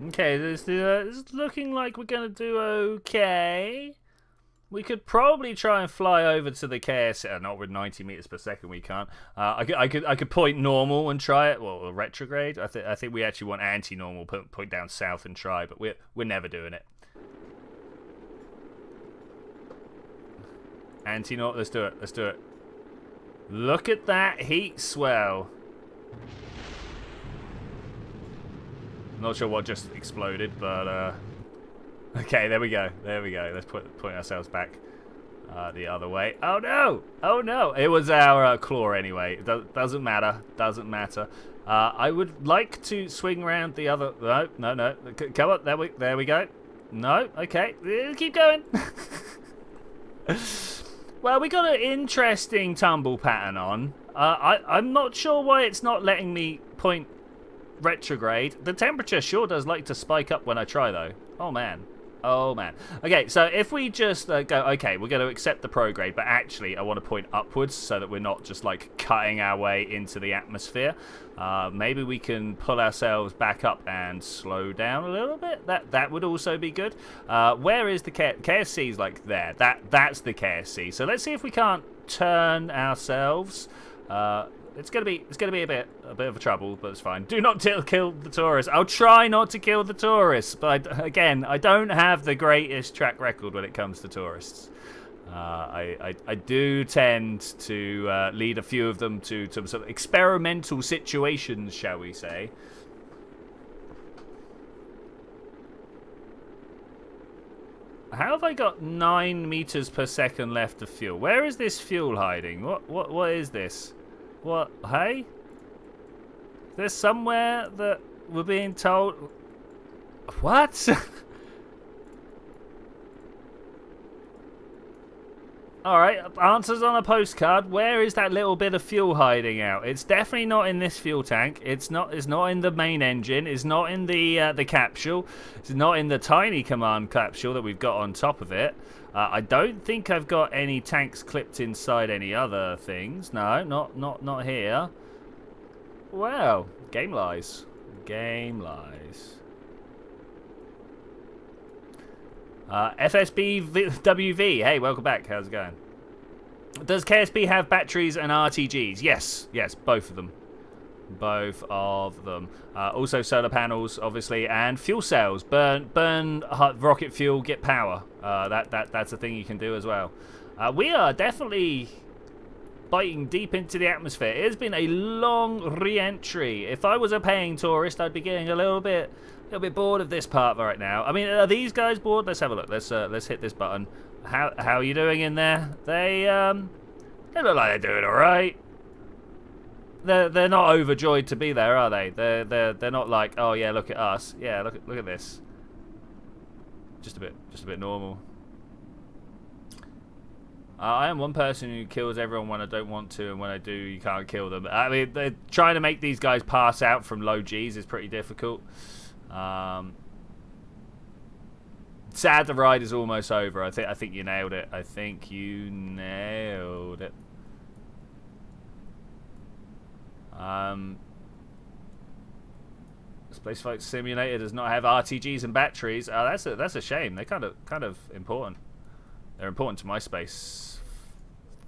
Okay, this is looking like we're going to do okay. We could probably try and fly over to the KS. Not with 90 meters per second, we can't. I could point normal and try it. Well, retrograde. I think we actually want anti-normal. Point down south and try, but we're never doing it. Anti-normal. Let's do it. Let's do it. Look at that heat swell. Not sure what just exploded, but okay, there we go. There we go. Let's point ourselves back the other way. Oh no! Oh no! It was our claw anyway. It doesn't matter. Doesn't matter. I would like to swing around the other. No. Come on. There we go. No. Okay. Keep going. Well, we got an interesting tumble pattern on. I'm not sure why it's not letting me point retrograde. The temperature sure does like to spike up when I try, though. Oh, man. Oh, man. Okay, so if we just go, okay, we're going to accept the prograde, but actually I want to point upwards so that we're not just, like, cutting our way into the atmosphere. Maybe we can pull ourselves back up and slow down a little bit. That would also be good. Where is the KFC's, like, there. That's the KFC. So let's see if we can't turn ourselves. It's gonna be a bit of a trouble, but it's fine. Do not kill the tourists. I'll try not to kill the tourists, but again, I don't have the greatest track record when it comes to tourists. I do tend to lead a few of them to some sort of experimental situations, shall we say. How have I got 9 meters per second left of fuel? Where is this fuel hiding? What is this? What? Hey? There's somewhere that we're being told... What? Alright, answers on a postcard. Where is that little bit of fuel hiding out? It's definitely not in this fuel tank. It's not in the main engine. It's not in the capsule. It's not in the tiny command capsule that we've got on top of it. I don't think I've got any tanks clipped inside any other things. No, not here. Well, game lies. Game lies. FSBWV, hey, welcome back. How's it going? Does KSB have batteries and RTGs? Yes, both of them. Both of them. Also solar panels, obviously, and fuel cells. Burn rocket fuel, get power. That's a thing you can do as well. We are definitely biting deep into the atmosphere. It has been a long re-entry. If I was a paying tourist, I'd be getting a little bit bored of this part right now. I mean, are these guys bored? Let's have a look. Let's hit this button. How are you doing in there? They look like they're doing all right. They're not overjoyed to be there, are they? They're not like, oh yeah, look at us. Yeah, look at this. Just a bit normal. I am one person who kills everyone when I don't want to, and when I do, you can't kill them. I mean, they're trying to make these guys pass out from low Gs is pretty difficult. Sad the ride is almost over. I think you nailed it. I think you nailed it. Spaceflight Simulator does not have RTGs and batteries. Oh, that's a shame. They're kind of important. They're important to my space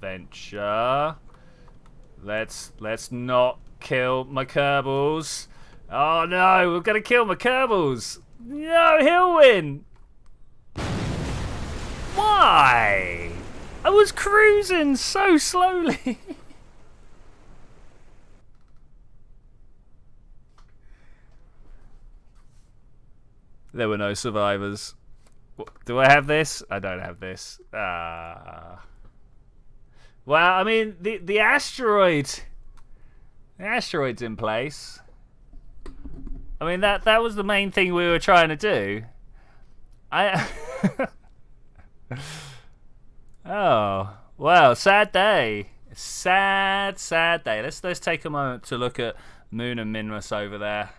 venture. Let's not kill my Kerbals. Oh no, we're gonna kill my Kerbals. No, he'll win. Why? I was cruising so slowly. There were no survivors. Do I have this? I don't have this. Well, I mean, the asteroid's in place. I mean, that was the main thing we were trying to do. Oh, well, sad day. Sad day. Let's take a moment to look at Moon and Minmus over there.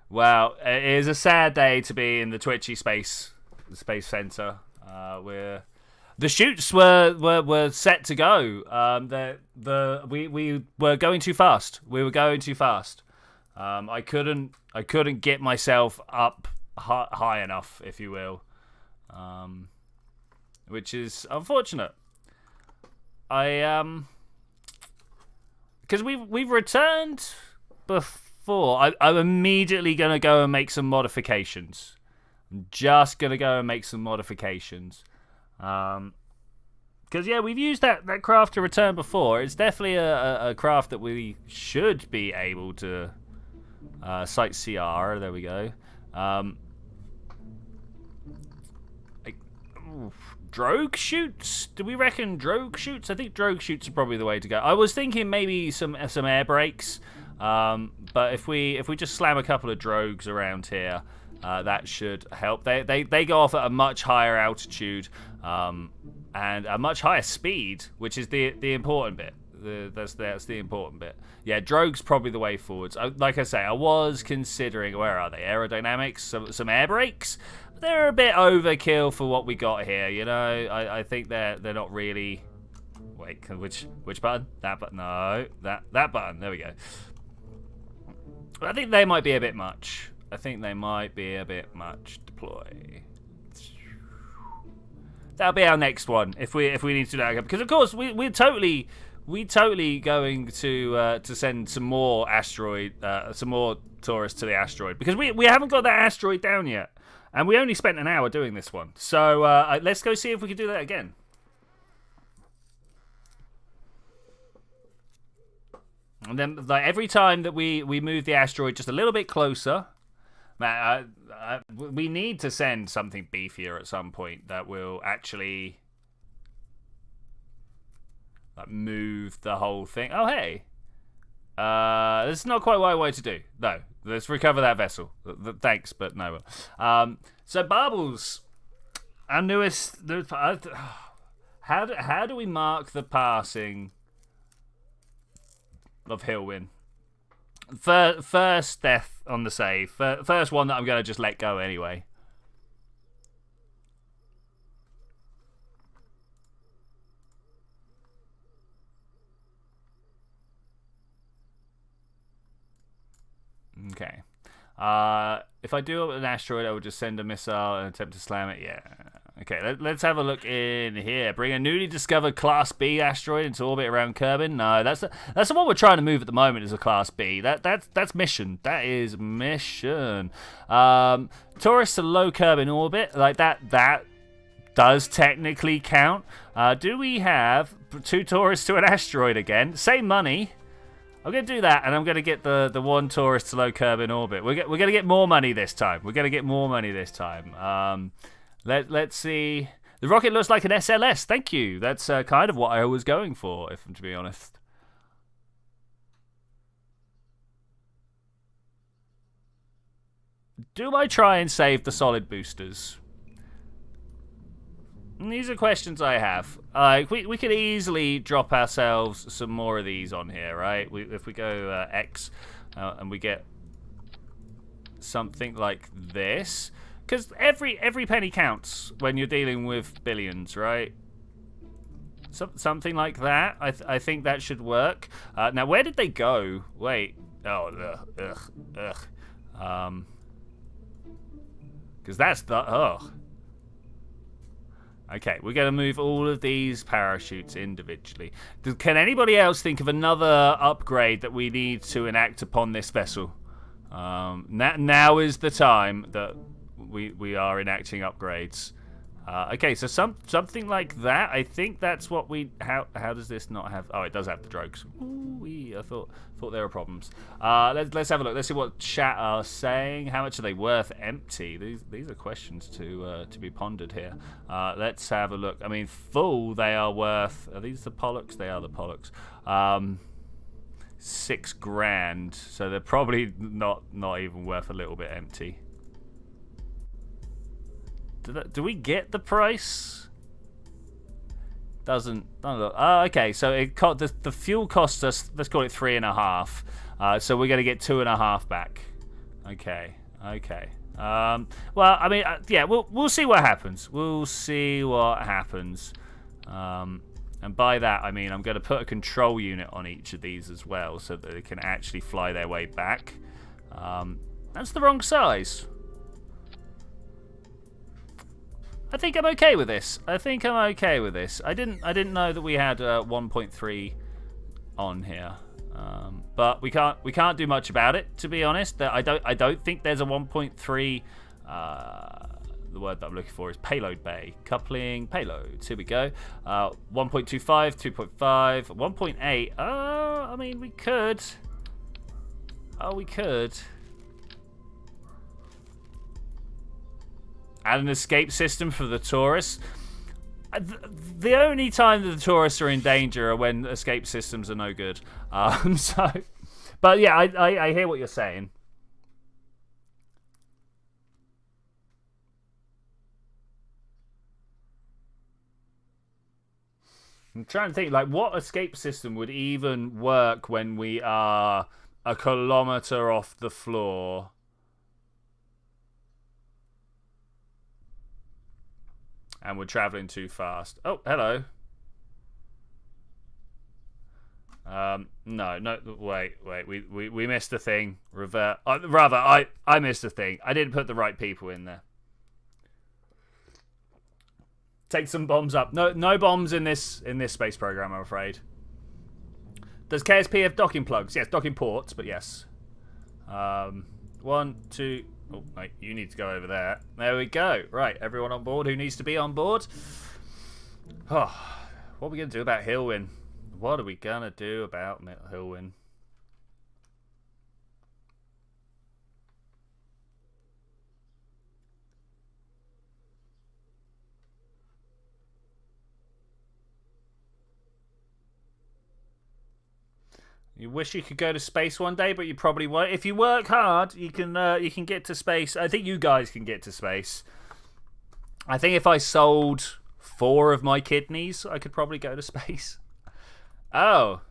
Well, it is a sad day to be in the Twitchi space center. Where the shoots were set to go. We were going too fast. We were going too fast. I couldn't get myself up high enough, if you will, which is unfortunate. Because we've returned before. I'm immediately gonna go and make some modifications. I'm just gonna go and make some modifications. Because yeah, we've used that craft to return before. It's definitely a craft that we should be able to site CR. There we go. Drogue shoots? Do we reckon drogue shoots? I think drogue shoots are probably the way to go. I was thinking maybe some air brakes. But if we just slam a couple of drogues around here, that should help. They go off at a much higher altitude and a much higher speed, which is the important bit. That's the important bit. Yeah, drogue's probably the way forwards. Like I say, I was considering, where are they? Aerodynamics, some air brakes. They're a bit overkill for what we got here. You know, I think they're not really. Wait, which button? That button? No, that button. There we go. I think they might be a bit much. Deploy. That'll be our next one if we need to do that, because of course we're totally going to send some more tourists to the asteroid, because we haven't got that asteroid down yet, and we only spent an hour doing this one. So let's go see if we can do that again. And then, like, every time that we move the asteroid just a little bit closer, we need to send something beefier at some point that will actually move the whole thing. Oh, hey. This is not quite what I wanted to do. No, let's recover that vessel. Thanks, but no. So, Bubbles, our newest... How do we mark the passing of Hillwin? First death on the save. First one that I'm going to just let go anyway. Okay. If I do an asteroid, I will just send a missile and attempt to slam it. Yeah. Okay, let's have a look in here. Bring a newly discovered Class B asteroid into orbit around Kerbal. No, that's the one we're trying to move at the moment, is a Class B. That's mission. That is mission. Tourists to low Kerbal orbit, like that does technically count. Do we have 2 tourists to an asteroid again? Same money. I'm going to do that, and I'm going to get the 1 tourist to low Kerbal orbit. We're going to get more money this time. Let's see. The rocket looks like an SLS. Thank you. That's kind of what I was going for, if I'm to be honest. Do I try and save the solid boosters? These are questions I have. We could easily drop ourselves some more of these on here, right? If we go X and we get something like this. Because every penny counts when you're dealing with billions, right? Something like that. I think that should work. Now, where did they go? Wait. Oh, ugh. Because that's the... Ugh. Okay, we're going to move all of these parachutes individually. Can anybody else think of another upgrade that we need to enact upon this vessel? Now is the time that... We are enacting upgrades. Okay, so something like that. I think that's what we... How does this not have... Oh, it does have the drogues. Ooh, I thought there were problems. Let's have a look. Let's see what chat are saying. How much are they worth empty? These are questions to be pondered here. Let's have a look. I mean, full, they are worth... Are these the Pollux? They are the Pollux. 6 grand. So they're probably not even worth a little bit empty. Do we get the price? Doesn't look. Oh, okay. So the fuel costs us. Let's call it 3.5. So we're gonna get 2.5 back. Okay. Well, I mean, yeah. We'll see what happens. And by that, I mean I'm gonna put a control unit on each of these as well, so that they can actually fly their way back. That's the wrong size. I think I'm okay with this. I didn't know that we had 1.3 on here, but we can't do much about it, to be honest. I don't think there's a 1.3. The word that I'm looking for is payload bay. Coupling payloads. Here we go. 1.25, 2.5, 1.8. I mean, we could. Oh, we could. Add an escape system for the tourists. The only time that the tourists are in danger are when escape systems are no good. But yeah, I hear what you're saying. I'm trying to think, like, what escape system would even work when we are a kilometer off the floor? And we're traveling too fast. Oh, hello. No, wait, we missed a thing. Revert. Rather, I missed a thing. I didn't put the right people in there. Take some bombs up. No bombs in this space program, I'm afraid. Does KSP have docking plugs? Yes, docking ports, but yes. 1, 2. Oh, mate, you need to go over there. There we go. Right, everyone on board who needs to be on board. Oh, what are we going to do about Hillwin? What are we going to do about Hillwin? You wish you could go to space one day, but you probably won't. If you work hard, you can get to space. I think you guys can get to space. I think if I sold 4 of my kidneys, I could probably go to space. Oh.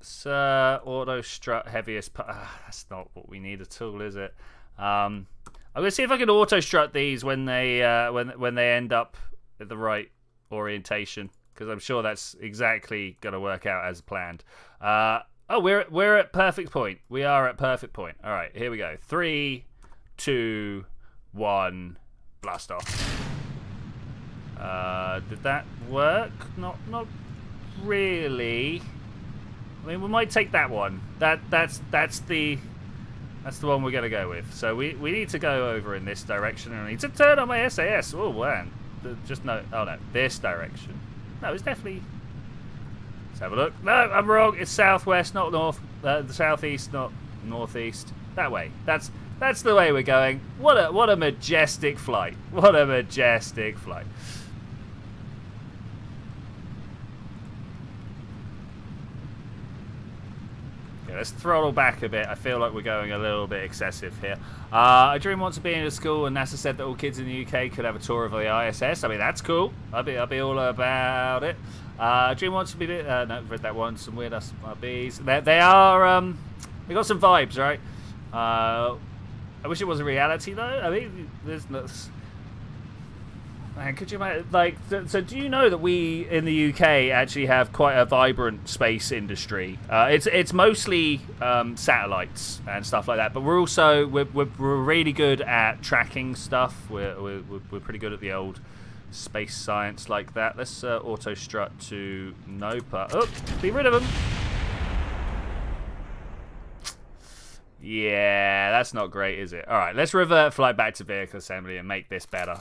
Sir, auto strut heaviest. That's not what we need at all, is it? I'm gonna see if I can auto strut these when they when they end up at the right orientation, because I'm sure that's exactly gonna work out as planned. Oh, we're at perfect point. We are at perfect point. All right, here we go. 3, 2, 1, blast off. Did that work? Not really. I mean, we might take that one. That's the one we're gonna go with. So we need to go over in this direction, and I need to turn on my SAS. Oh man, just no. Oh no, this direction. No, it's definitely. Let's have a look. No, I'm wrong. It's southwest, not north. The southeast, not northeast. That way. That's the way we're going. What a majestic flight. What a majestic flight. Let's throttle back a bit. I feel like we're going a little bit excessive here. I dream once of being in a school, and NASA said that all kids in the UK could have a tour of the ISS. I mean, that's cool. I'll be all about it. Dream once to be. No, read that one. Some weird bees. They are. They got some vibes, right? I wish it was a reality though. I mean, there's no. Man, could you imagine? Like, so do you know that we in the UK actually have quite a vibrant space industry? It's mostly satellites and stuff like that, but we're also we're really good at tracking stuff. We're pretty good at the old space science like that. Let's auto strut to Nopa. Oh, be rid of them. Yeah, that's not great, is it? All right, let's revert flight back to vehicle assembly and make this better.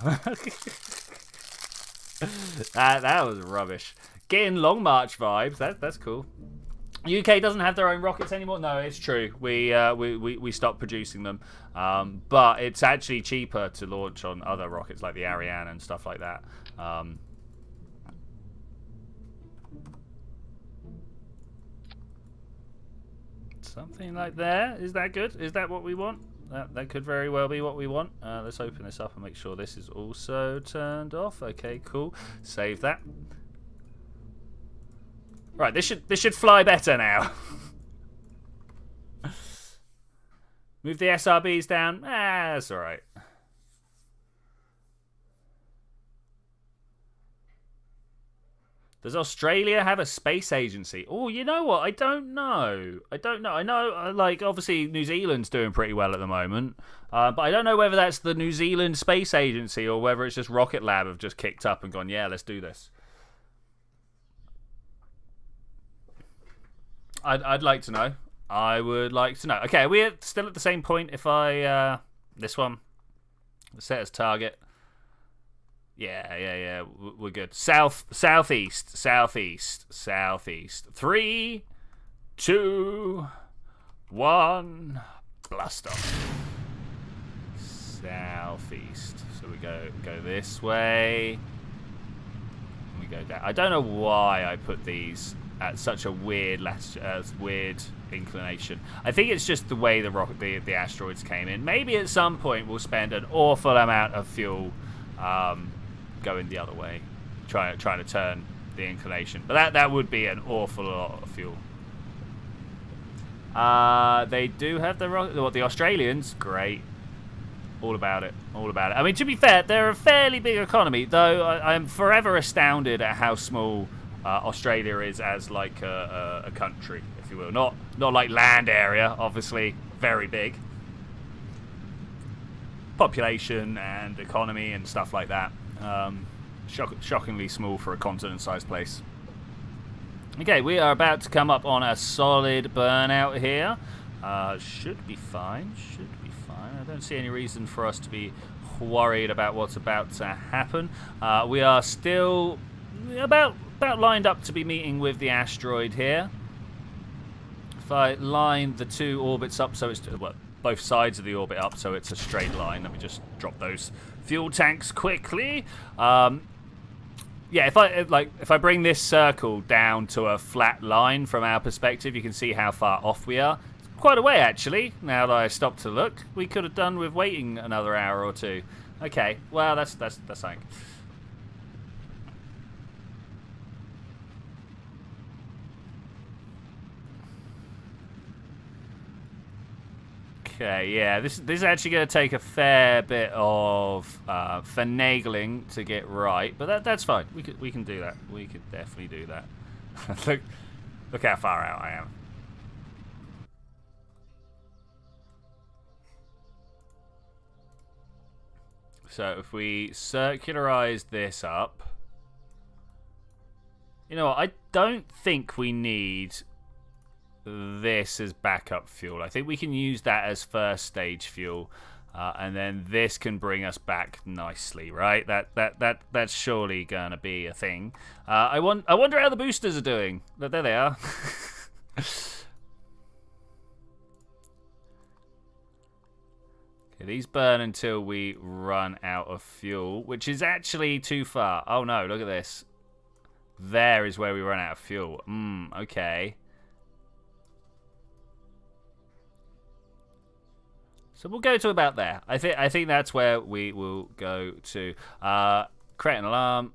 that was rubbish. Getting Long March vibes. That's cool. UK doesn't have their own rockets anymore. No, it's true. We stopped producing them, but it's actually cheaper to launch on other rockets like the Ariane and stuff like that. Something like that. Is that good? Is that what we want? That could very well be what we want. Let's open this up and make sure this is also turned off. Okay, cool. Save that. Right, this should fly better now. Move the SRBs down. That's all right. Does Australia have a space agency? Oh, you know what? I don't know. I know, like, obviously New Zealand's doing pretty well at the moment. But I don't know whether that's the New Zealand Space Agency or whether it's just Rocket Lab have just kicked up and gone, yeah, let's do this. I'd like to know. I would like to know. Okay, we're still at the same point. If I... this one. Set as target. Yeah. We're good. Southeast. 3, 2, 1. Blast off. Southeast. So we go this way. We go down. I don't know why I put these at such a weird inclination. I think it's just the way the asteroids came in. Maybe at some point we'll spend an awful amount of fuel going the other way, trying to turn the inclination. But that would be an awful lot of fuel. They do have the Australians. Great. All about it. All about it. I mean, to be fair, they're a fairly big economy, though. I'm forever astounded at how small Australia is as like a country, if you will. Not like land area, obviously, very big. Population and economy and stuff like that. Shockingly small for a continent-sized place. Okay, we are about to come up on a solid burnout here. Should be fine. Should be fine. I don't see any reason for us to be worried about what's about to happen. We are still about lined up to be meeting with the asteroid here. If I line the two orbits up so it's both sides of the orbit up so it's a straight line. Let me just drop those fuel tanks quickly. Yeah, if I bring this circle down to a flat line from our perspective, you can see how far off we are. It's quite a way, actually. Now that I stop to look, we could have done with waiting another hour or two. Okay, well that's something. Okay, yeah, this is actually going to take a fair bit of finagling to get right, but that's fine. We can do that. We could definitely do that. look how far out I am. So if we circularize this up, you know what? I don't think we need this as backup fuel. I think we can use that as first stage fuel, and then this can bring us back nicely, right? That's surely gonna be a thing. I wonder how the boosters are doing. There they are. Okay, these burn until we run out of fuel, which is actually too far. Oh no, look at this. There is where we run out of fuel. Okay. So we'll go to about there. I think that's where we will go to. Create an alarm.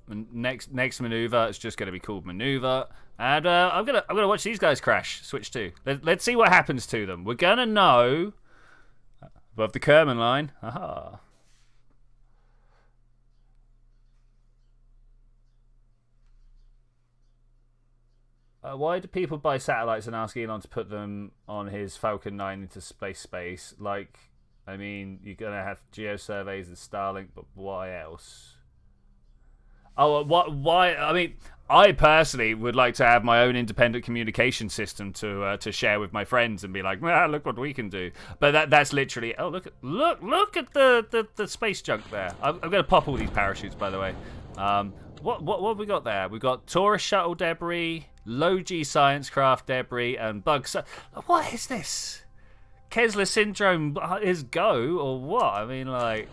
Next maneuver is just going to be called maneuver, and I'm gonna watch these guys crash. Switch 2. Let's see what happens to them. We're gonna know above the Kerbal line. Aha. Why do people buy satellites and ask Elon to put them on his Falcon 9 into space? Like, I mean, you're going to have geosurveys and Starlink, but why else? Oh, why? I mean, I personally would like to have my own independent communication system to share with my friends and be like, look what we can do. But that's literally, oh, look at the space junk there. I'm going to pop all these parachutes, by the way. What have we got there? We've got Taurus shuttle debris, low-G science craft debris, and bugs. What is this? Kessler syndrome is go, or what? I mean, like...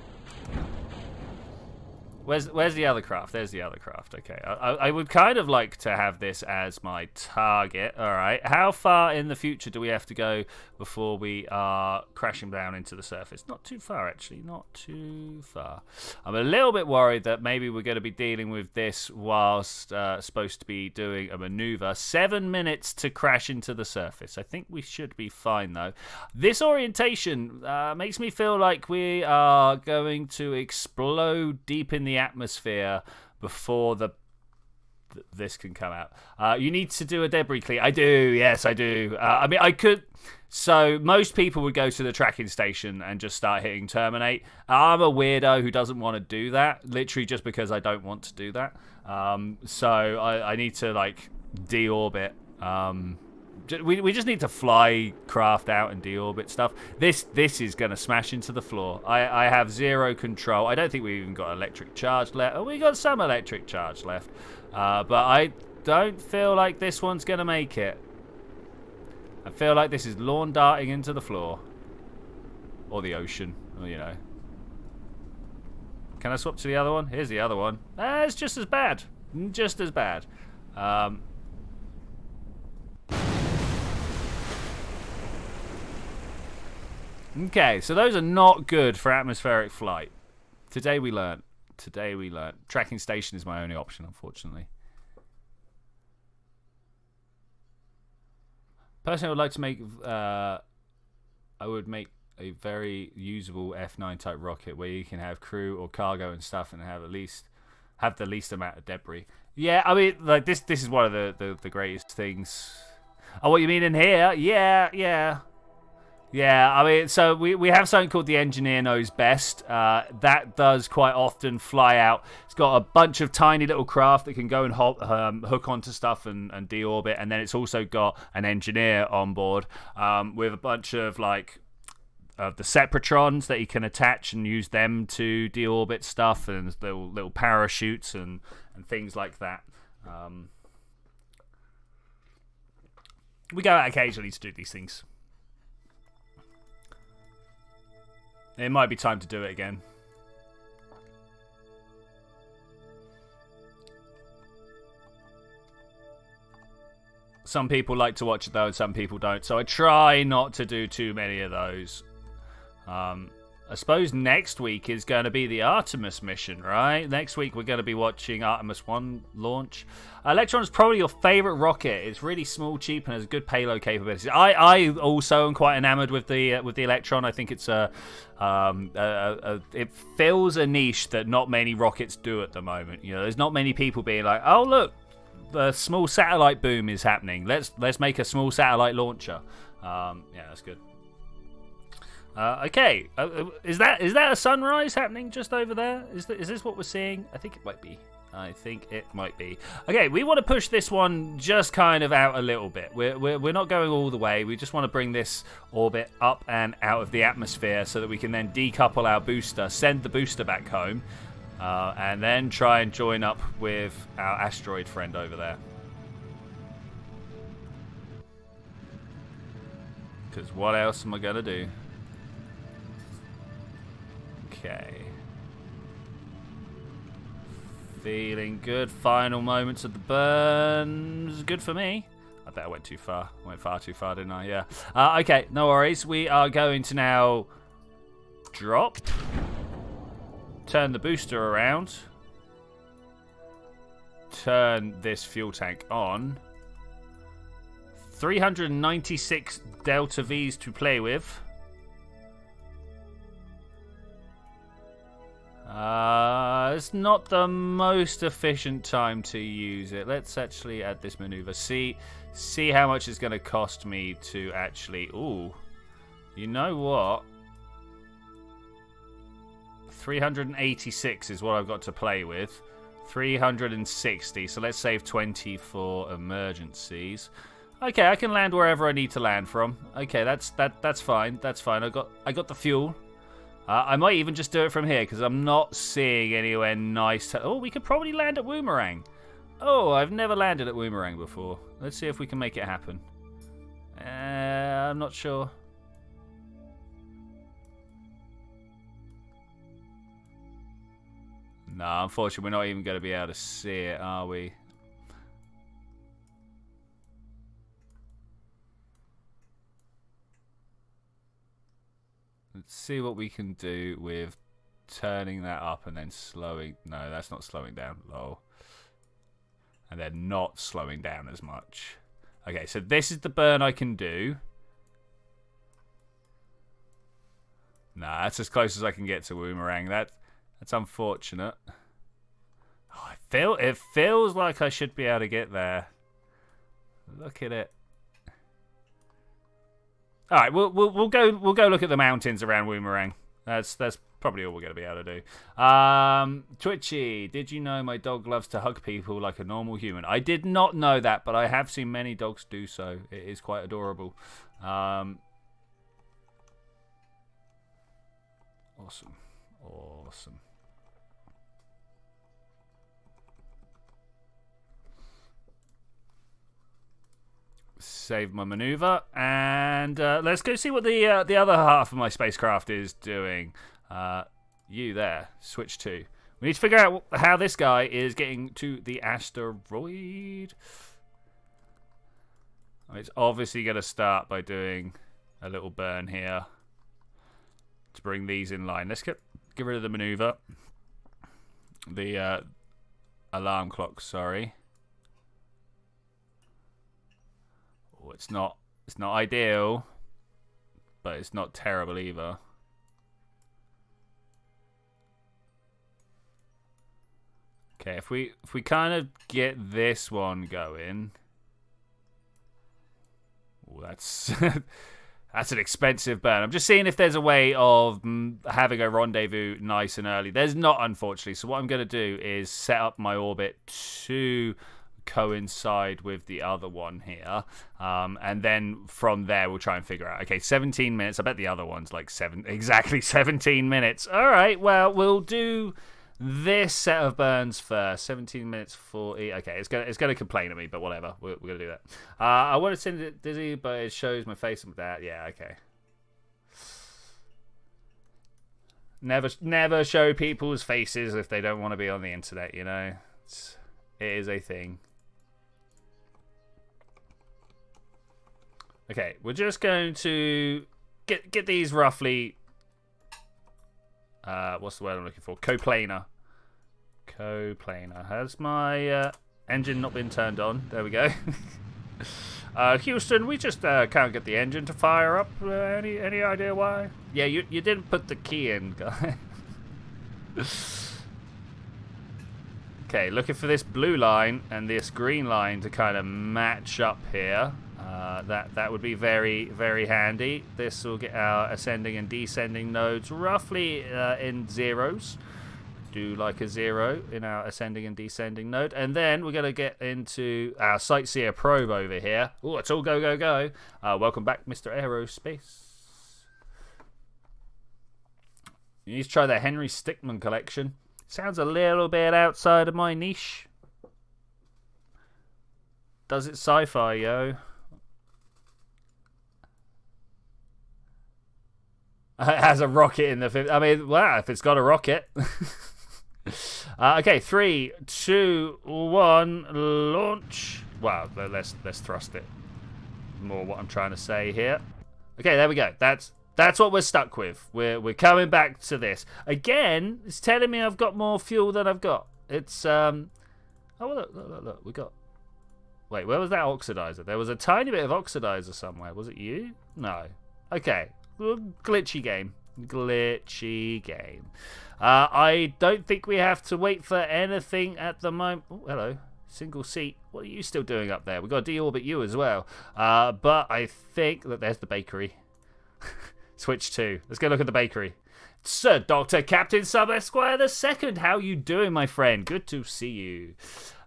Where's the other craft? There's the other craft. Okay, I would kind of like to have this as my target. All right, how far in the future do we have to go before we are crashing down into the surface? Not too far, actually. Not too far. I'm a little bit worried that maybe we're going to be dealing with this whilst supposed to be doing a maneuver. 7 minutes to crash into the surface. I think we should be fine, though. This orientation makes me feel like we are going to explode deep in the atmosphere before this can come out. You need to do a debris clean. I do, yes, I do. I mean, I could. So most people would go to the tracking station and just start hitting terminate. I'm a weirdo who doesn't want to do that, literally just because I don't want to do that. So I need to like deorbit. We just need to fly craft out and deorbit stuff. This is going to smash into the floor. I have zero control. I don't think we've even got electric charge left. Oh, we got some electric charge left. But I don't feel like this one's going to make it. I feel like this is lawn darting into the floor. Or the ocean, you know. Can I swap to the other one? Here's the other one. It's just as bad. Just as bad. Okay, so those are not good for atmospheric flight. Today we learned. Today we learned. Tracking station is my only option, unfortunately. Personally, I would like to make... I would make a very usable F9 type rocket where you can have crew or cargo and stuff and have the least amount of debris. Yeah, I mean, like this is one of the greatest things. Oh, what you mean in here? Yeah. I mean, so we have something called the Engineer Knows Best. That does quite often fly out. It's got a bunch of tiny little craft that can go and hook onto stuff and deorbit, and then it's also got an engineer on board with a bunch of like the Separatrons that you can attach and use them to deorbit stuff, and little parachutes and things like that. We go out occasionally to do these things. It might be time to do it again. Some people like to watch it though, and some people don't. So I try not to do too many of those. I suppose next week is going to be the Artemis mission, right? Next week we're going to be watching Artemis 1 launch. Electron is probably your favorite rocket. It's really small, cheap, and has good payload capabilities. I also am quite enamored with the Electron. I think it's it fills a niche that not many rockets do at the moment. You know, there's not many people being like, oh look, the small satellite boom is happening. Let's make a small satellite launcher. Yeah, that's good. Okay, is that a sunrise happening just over there? Is this what we're seeing? I think it might be. Okay, we want to push this one just kind of out a little bit. We're not going all the way. We just want to bring this orbit up and out of the atmosphere so that we can then decouple our booster, send the booster back home, and then try and join up with our asteroid friend over there. Because what else am I going to do? Okay. Feeling good. Final moments of the burns. Good for me. I bet I went too far. I went far too far, didn't I? Yeah. Okay, no worries. We are going to now drop. Turn the booster around. Turn this fuel tank on. 396 Delta Vs to play with. It's not the most efficient time to use it. Let's actually add this maneuver. See how much it's going to cost me to actually... Ooh. You know what? 386 is what I've got to play with. 360. So let's save 20 for emergencies. Okay, I can land wherever I need to land from. Okay, that's fine. That's fine. I got the fuel. I might even just do it from here because I'm not seeing anywhere nice. Oh, we could probably land at Woomerang. Oh, I've never landed at Woomerang before. Let's see if we can make it happen. I'm not sure. No, unfortunately, we're not even going to be able to see it, are we? Let's see what we can do with turning that up and then slowing. No, that's not slowing down. Lol. And then not slowing down as much. Okay, so this is the burn I can do. Nah, that's as close as I can get to Woomerang. That's unfortunate. Oh, it feels like I should be able to get there. Look at it. All right, we'll go look at the mountains around Woomerang. That's probably all we're going to be able to do. Twitchi, did you know my dog loves to hug people like a normal human? I did not know that, but I have seen many dogs do so. It is quite adorable. Awesome. Save my maneuver, and let's go see what the other half of my spacecraft is doing. You there, switch to. We need to figure out how this guy is getting to the asteroid. It's obviously going to start by doing a little burn here to bring these in line. Let's get rid of the maneuver. The alarm clock, sorry. Oh, it's not ideal, but it's not terrible either. Okay, if we kind of get this one going. Oh, that's that's an expensive burn. I'm just seeing if there's a way of having a rendezvous nice and early. There's not, unfortunately. So what I'm going to do is set up my orbit to coincide with the other one here. And then from there, we'll try and figure out. Okay, 17 minutes. I bet the other one's like exactly 17 minutes. All right, well, we'll do this set of burns first. 17 minutes 40. Okay, it's gonna complain at me, but whatever. We're gonna do that. I want to send it Dizzy, but it shows my face with that. Yeah, okay. Never show people's faces if they don't want to be on the internet. You know, it is a thing. Okay, we're just going to get these roughly. What's the word I'm looking for? Coplanar. Has my engine not been turned on? There we go. Houston, we just can't get the engine to fire up. Any idea why? Yeah, you didn't put the key in, guy. Okay, looking for this blue line and this green line to kind of match up here. That would be very, very handy. This will get our ascending and descending nodes roughly in zeros. Do like a 0 in our ascending and descending node. And then we're going to get into our Sightseer probe over here. Oh, it's all go, go, go. Welcome back, Mr. Aerospace. You need to try the Henry Stickmin collection. Sounds a little bit outside of my niche. Does it sci-fi, yo? It has a rocket in the... I mean, wow, if it's got a rocket. Okay, 3, 2, 1, launch. Wow, let's thrust it. More what I'm trying to say here. Okay, there we go. That's what we're stuck with. We're coming back to this. Again, it's telling me I've got more fuel than I've got. It's oh look, we got... Wait, where was that oxidizer? There was a tiny bit of oxidizer somewhere. Was it you? No. Okay. Glitchy game. I don't think we have to wait for anything at the moment. Oh, hello. Single seat. What are you still doing up there? We've got to deorbit you as well. But I think that there's the bakery. Switch 2. Let's go look at the bakery. Sir Dr. Captain Sub Esquire II. How you doing, my friend? Good to see you.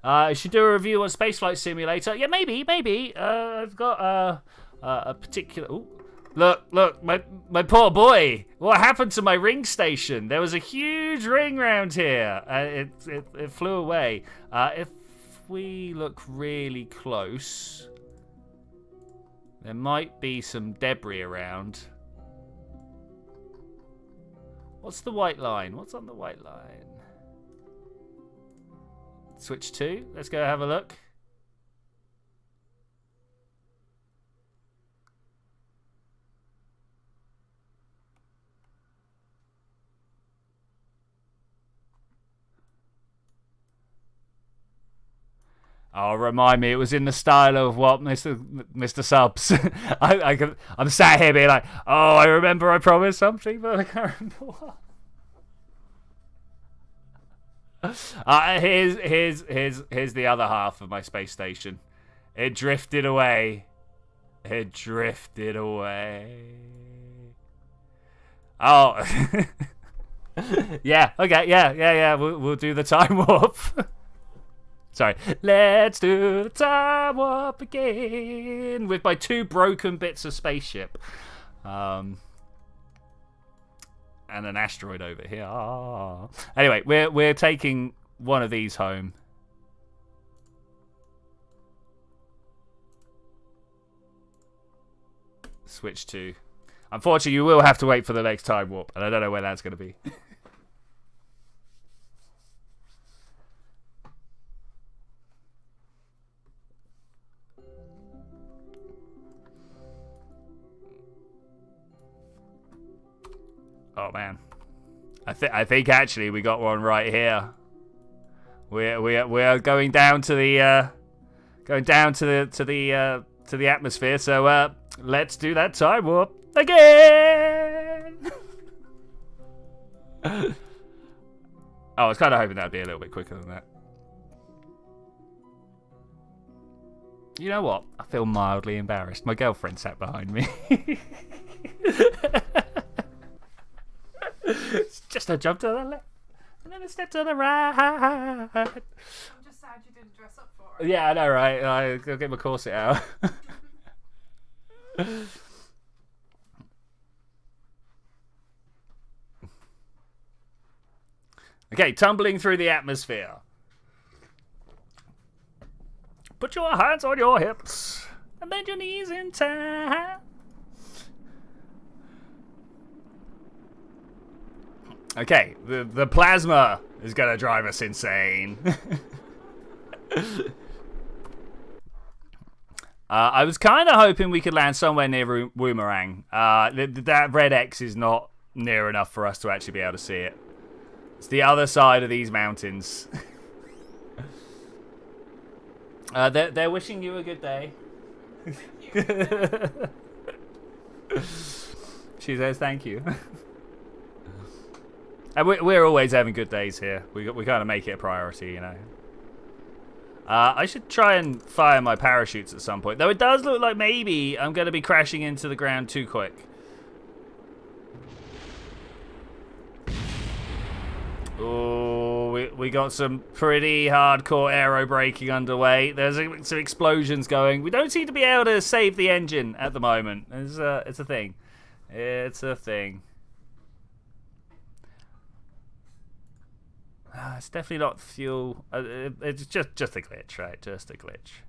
I should do a review on Spaceflight Simulator. Yeah, maybe. I've got a particular... Ooh. Look, my poor boy. What happened to my ring station? There was a huge ring round here. It flew away. If we look really close, there might be some debris around. What's the white line? What's on the white line? Switch 2. Let's go have a look. Oh, remind me, it was in the style of what, Mr. Subs? I'm sat here being like, oh, I remember I promised something, but I can't remember what. Here's the other half of my space station. It drifted away. Oh. Yeah, okay, yeah. We'll do the time warp. Sorry. Let's do the time warp again with my 2 broken bits of spaceship. And an asteroid over here. Oh. Anyway, we're taking one of these home. Switch 2. Unfortunately, you will have to wait for the next time warp, and I don't know where that's going to be. Oh man, I think actually we got one right here. we're going down to the atmosphere. So let's do that time warp again. Oh, I was kind of hoping that'd be a little bit quicker than that. You know what? I feel mildly embarrassed. My girlfriend sat behind me. It's just a jump to the left and then a step to the right. I'm just sad you didn't dress up for it. Yeah, I know, right? I'll get my corset out. Okay, tumbling through the atmosphere. Put your hands on your hips and bend your knees in time. Okay, the plasma is going to drive us insane. I was kind of hoping we could land somewhere near Woomerang. That red X is not near enough for us to actually be able to see it. It's the other side of these mountains. They're wishing you a good day. Thank you. She says thank you. And we're always having good days here. We kind of make it a priority, you know. I should try and fire my parachutes at some point. Though it does look like maybe I'm going to be crashing into the ground too quick. Oh, we got some pretty hardcore aero braking underway. There's some explosions going. We don't seem to be able to save the engine at the moment. It's a thing. It's a thing. It's definitely not fuel. It's just a glitch, right? Just a glitch.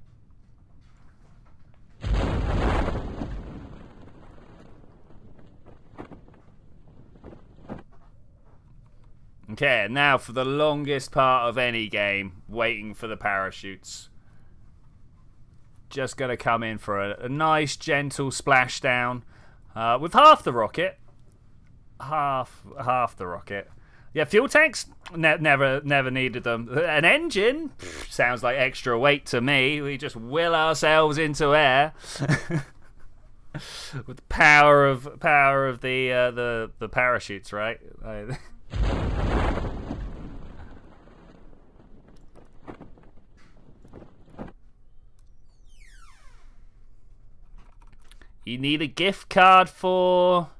Okay, now for the longest part of any game, waiting for the parachutes. Just gonna come in for a nice, gentle splashdown with half the rocket. Half the rocket. Yeah, fuel tanks, never needed them. An engine, sounds like extra weight to me. We just will ourselves into air with the power of the parachutes, right? You need a gift card for.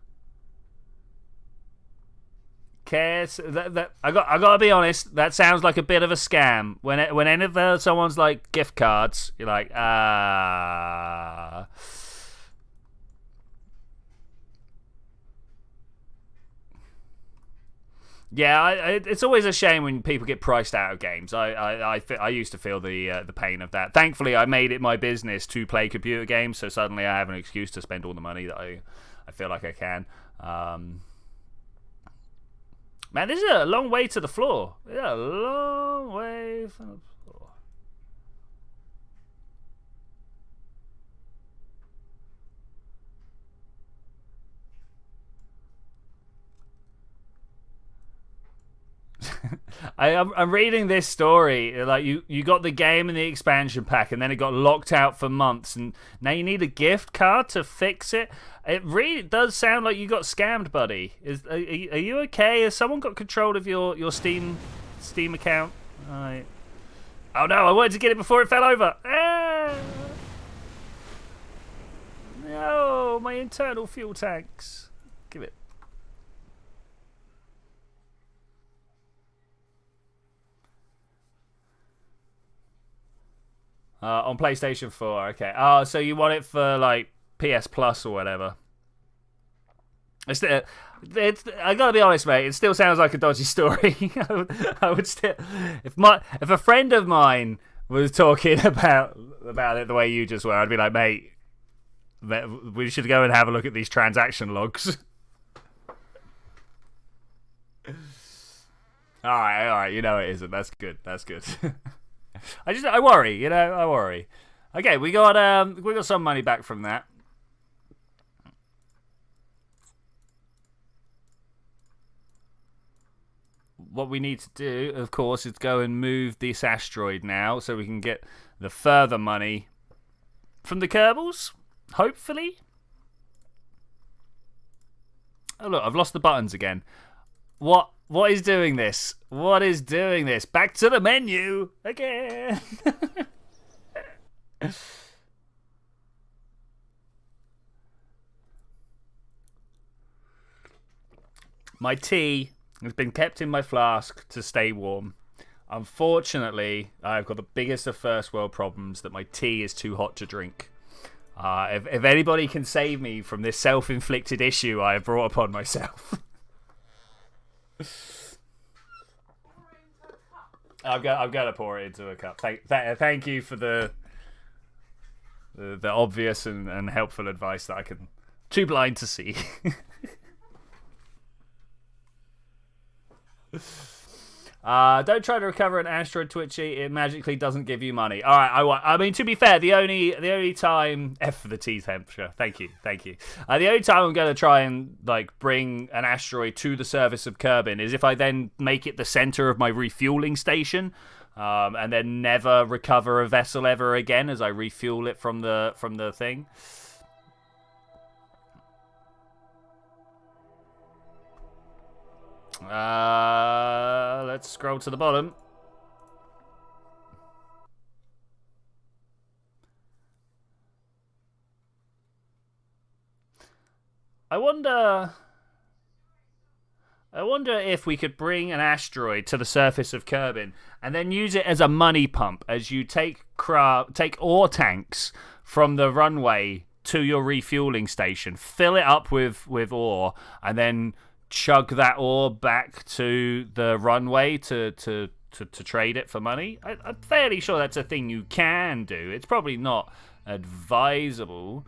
Cares that I gotta be honest. That sounds like a bit of a scam. When someone's like gift cards, you're like Yeah, it's always a shame when people get priced out of games. I used to feel the pain of that. Thankfully, I made it my business to play computer games, so suddenly I have an excuse to spend all the money that I feel like I can. Man, this is a long way to the floor. Yeah, a long way from the floor. I'm reading this story. Like you got the game and the expansion pack, and then it got locked out for months, and now you need a gift card to fix it. It really does sound like you got scammed, buddy. Are you okay? Has someone got control of your Steam account? Right. Oh no! I wanted to get it before it fell over. Ah! No, my internal fuel tanks. Give it. On PlayStation 4, okay. Oh, so you want it for like PS Plus or whatever? I gotta be honest, mate. It still sounds like a dodgy story. I would still, if a friend of mine was talking about it the way you just were, I'd be like, mate, we should go and have a look at these transaction logs. All right. You know it isn't. That's good. I worry, you know. I worry. Okay, we got some money back from that. what we need to do, of course, is go and move this asteroid now so we can get the further money from the Kerbals, hopefully. Oh, look, I've lost the buttons again. What is doing this? What is doing this? Back to the menu again. My tea has been kept in my flask to stay warm. Unfortunately, I've got the biggest of first world problems that my tea is too hot to drink. If anybody can save me from this self-inflicted issue I have brought upon myself. I'm going to pour it into a cup. Thank you for the obvious and helpful advice that I can too blind to see. Don't try to recover an asteroid, Twitchi. It magically doesn't give you money. All right, I mean, to be fair, the only time F for the tea temperature. Thank you. The only time I'm going to try and like bring an asteroid to the surface of Kerbin is if I then make it the center of my refueling station, and then never recover a vessel ever again as I refuel it from the thing. Let's scroll to the bottom. I wonder if we could bring an asteroid to the surface of Kerbin and then use it as a money pump as you take ore tanks from the runway to your refueling station, fill it up with ore, and then chug that ore back to the runway to trade it for money. I'm fairly sure that's a thing you can do. It's probably not advisable.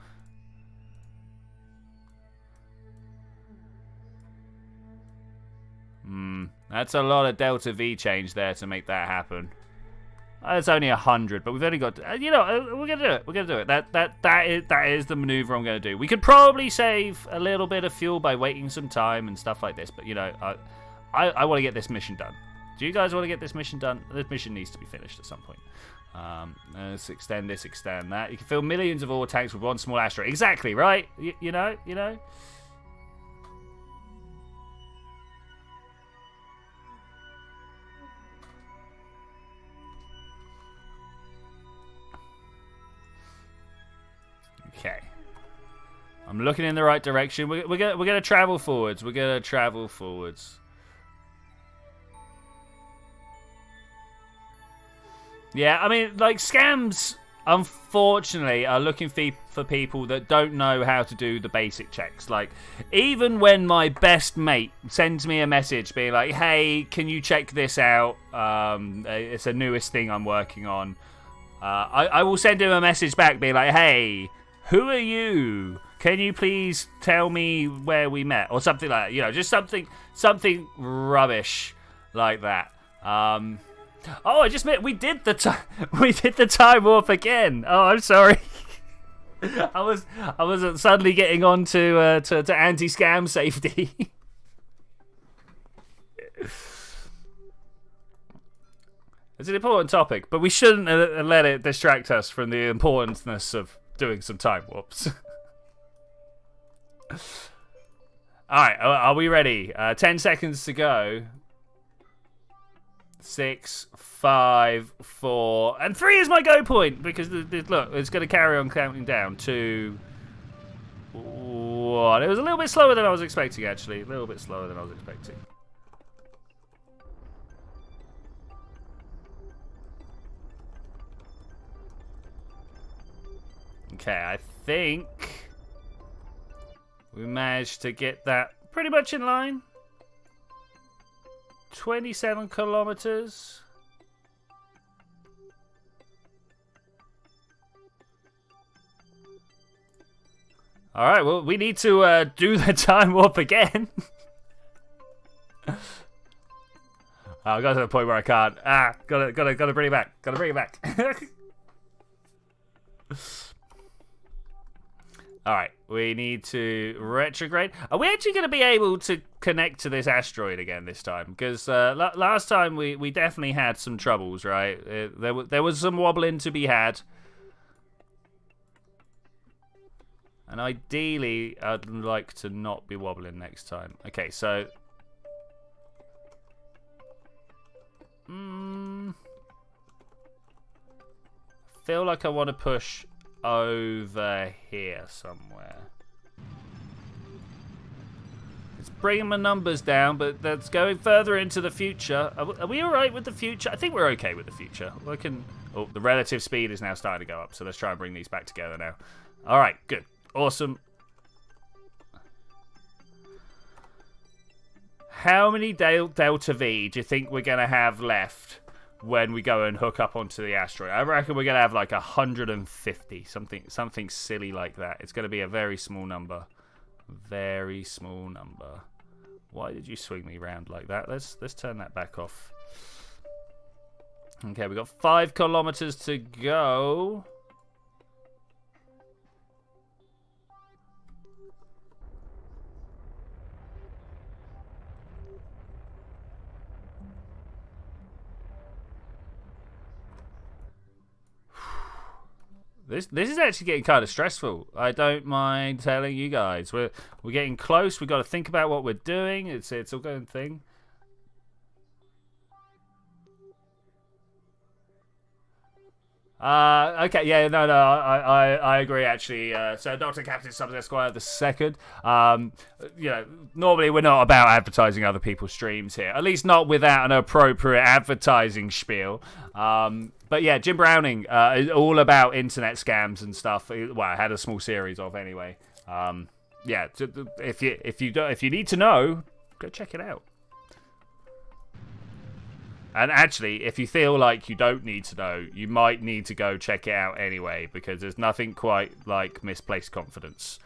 That's a lot of delta V change there to make that happen. It's only 100, but we've only got we're gonna do it. We're gonna do it. That is the maneuver I'm gonna do. We could probably save a little bit of fuel by waiting some time and stuff like this, but I want to get this mission done. Do you guys want to get this mission done? This mission needs to be finished at some point. Let's extend this, extend that. You can fill millions of ore tanks with one small asteroid. Exactly, right? You know. Okay, I'm looking in the right direction. We're gonna travel forwards. We're gonna travel forwards. Yeah, I mean, like, scams, unfortunately, are looking for people that don't know how to do the basic checks. Like, even when my best mate sends me a message being like, "Hey, can you check this out? It's the newest thing I'm working on." I will send him a message back being like, "Hey, who are you? Can you please tell me where we met?" Or something like that. Just something rubbish like that. Oh, I just meant we did the time warp again. Oh, I'm sorry. I was suddenly getting on to anti-scam safety. It's an important topic, but we shouldn't let it distract us from the importance of doing some time warps. Alright, are we ready? 10 seconds to go. 6, 5, 4, and 3 is my go point, because look, it's going to carry on counting down. 2, 1. It was a little bit slower than I was expecting, actually. A little bit slower than I was expecting. Okay, I think we managed to get that pretty much in line. 27 kilometers. All right, well, we need to do the time warp again. I got to the point where I can't. Gotta bring it back. Gotta bring it back. Alright, we need to retrograde. Are we actually going to be able to connect to this asteroid again this time? Because last time we definitely had some troubles, right? There was some wobbling to be had. And ideally, I'd like to not be wobbling next time. Okay, so... I feel like I want to push over here somewhere. It's bringing my numbers down, but that's going further into the future. Are we alright with the future? I think we're okay with the future. Oh, the relative speed is now starting to go up, so let's try and bring these back together now. Alright, good. Awesome. How many Delta V do you think we're going to have left when we go and hook up onto the asteroid? I reckon we're going to have like 150, something silly like that. It's going to be a very small number. Very small number. Why did you swing me around like that? Let's turn that back off. Okay, we've got 5 kilometers to go. This is actually getting kind of stressful. I don't mind telling you guys. We're getting close. We've got to think about what we're doing. It's all going thing. Okay, yeah, no, I agree actually. So Dr. Captain Subs Esquire the second. You know, normally we're not about advertising other people's streams here. At least not without an appropriate advertising spiel. But yeah, Jim Browning is all about internet scams and stuff. Well, I had a small series of anyway. Yeah, if you need to know, go check it out. And actually, if you feel like you don't need to know, you might need to go check it out anyway, because there's nothing quite like misplaced confidence.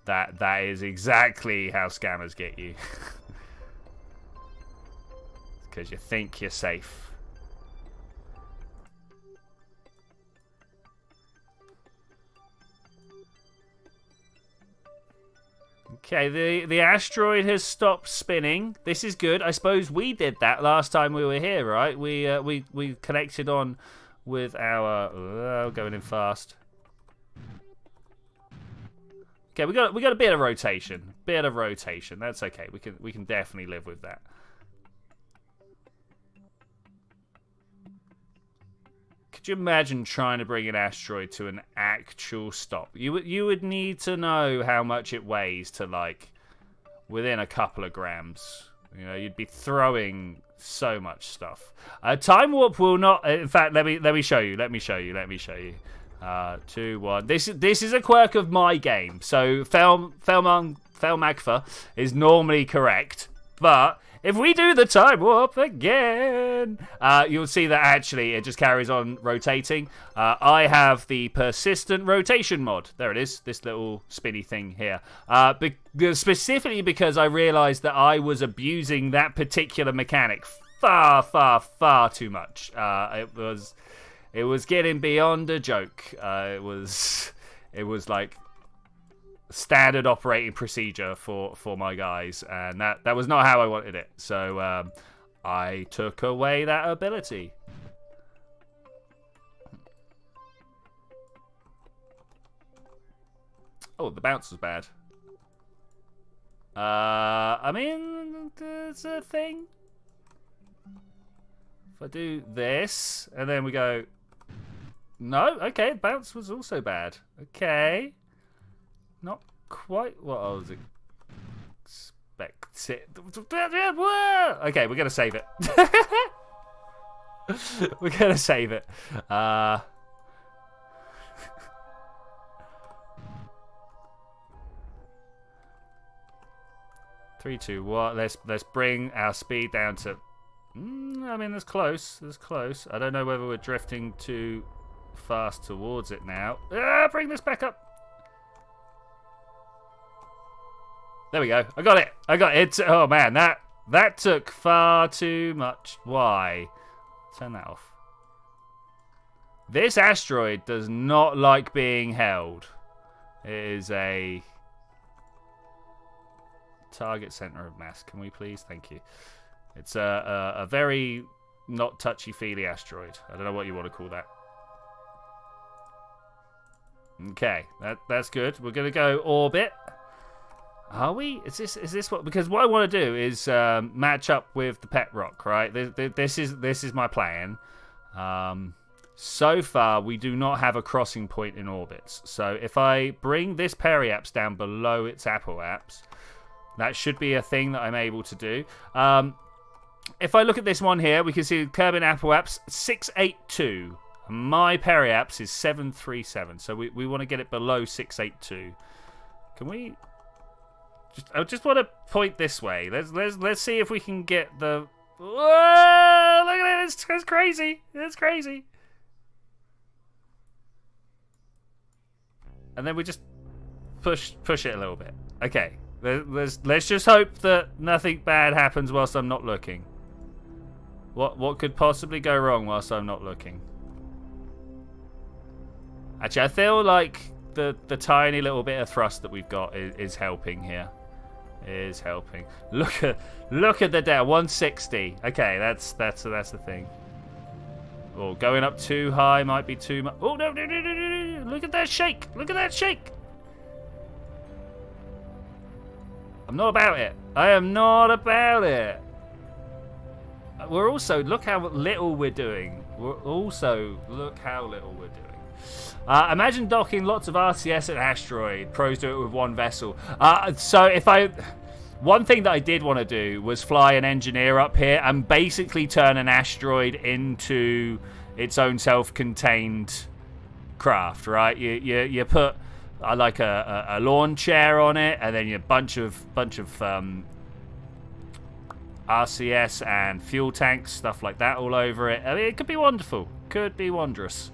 That is exactly how scammers get you. Because you think you're safe. Okay, the asteroid has stopped spinning. This is good. I suppose we did that last time we were here, right? We connected on with our going in fast. Okay, we got a bit of rotation. Bit of rotation. That's okay. We can definitely live with that. Could you imagine trying to bring an asteroid to an actual stop? You would need to know how much it weighs to, like, within a couple of grams. You know, you'd be throwing so much stuff. Time warp will not. In fact, let me show you. Let me show you. 2, 1. This is a quirk of my game. So Felmagfa is normally correct, but if we do the time warp again, you'll see that actually it just carries on rotating. I have the persistent rotation mod. There it is, this little spinny thing here. Specifically because I realized that I was abusing that particular mechanic far too much. It was getting beyond a joke. It was like standard operating procedure for my guys, and that was not how I wanted it. So I took away that ability. Oh, the bounce was bad. I mean, there's a thing. If I do this, and then we go... No, okay, bounce was also bad. Okay. Not quite what I was expecting. Okay, we're going to save it. We're going to save it. 3, 2, 1. Let's bring our speed down to... I mean, that's close. That's close. I don't know whether we're drifting too fast towards it now. Bring this back up. There we go. I got it. Oh man, that took far too much. Why? Turn that off. This asteroid does not like being held. It is a target center of mass. Can we please? Thank you. It's a very not touchy-feely asteroid. I don't know what you want to call that. Okay, that's good. We're gonna go orbit. Are we? Is this what? Because what I want to do is match up with the pet rock, right? This is my plan. So far, we do not have a crossing point in orbits. So if I bring this periaps down below its apoaps, that should be a thing that I'm able to do. If I look at this one here, we can see Kerbal apoaps 682. My periaps is 737. So we want to get it below 682. Can we? I just want to point this way. Let's see if we can get the. Whoa, look at it! It's crazy. It's crazy. And then we just push it a little bit. Okay. Let's just hope that nothing bad happens whilst I'm not looking. What could possibly go wrong whilst I'm not looking? Actually, I feel like the tiny little bit of thrust that we've got is helping here. Is helping. Look at the down 160. Okay, that's the thing. Oh, going up too high might be too much. Oh no! Look at that shake! Look at that shake! I'm not about it. I am not about it. We're also look how little we're doing. Look how little we're doing. Imagine docking lots of RCS at an asteroid. Pros do it with one vessel. One thing that I did want to do was fly an engineer up here and basically turn an asteroid into its own self-contained craft, right? You put like a lawn chair on it, and then you bunch of RCS and fuel tanks, stuff like that all over it. I mean, it could be wonderful. Could be wondrous.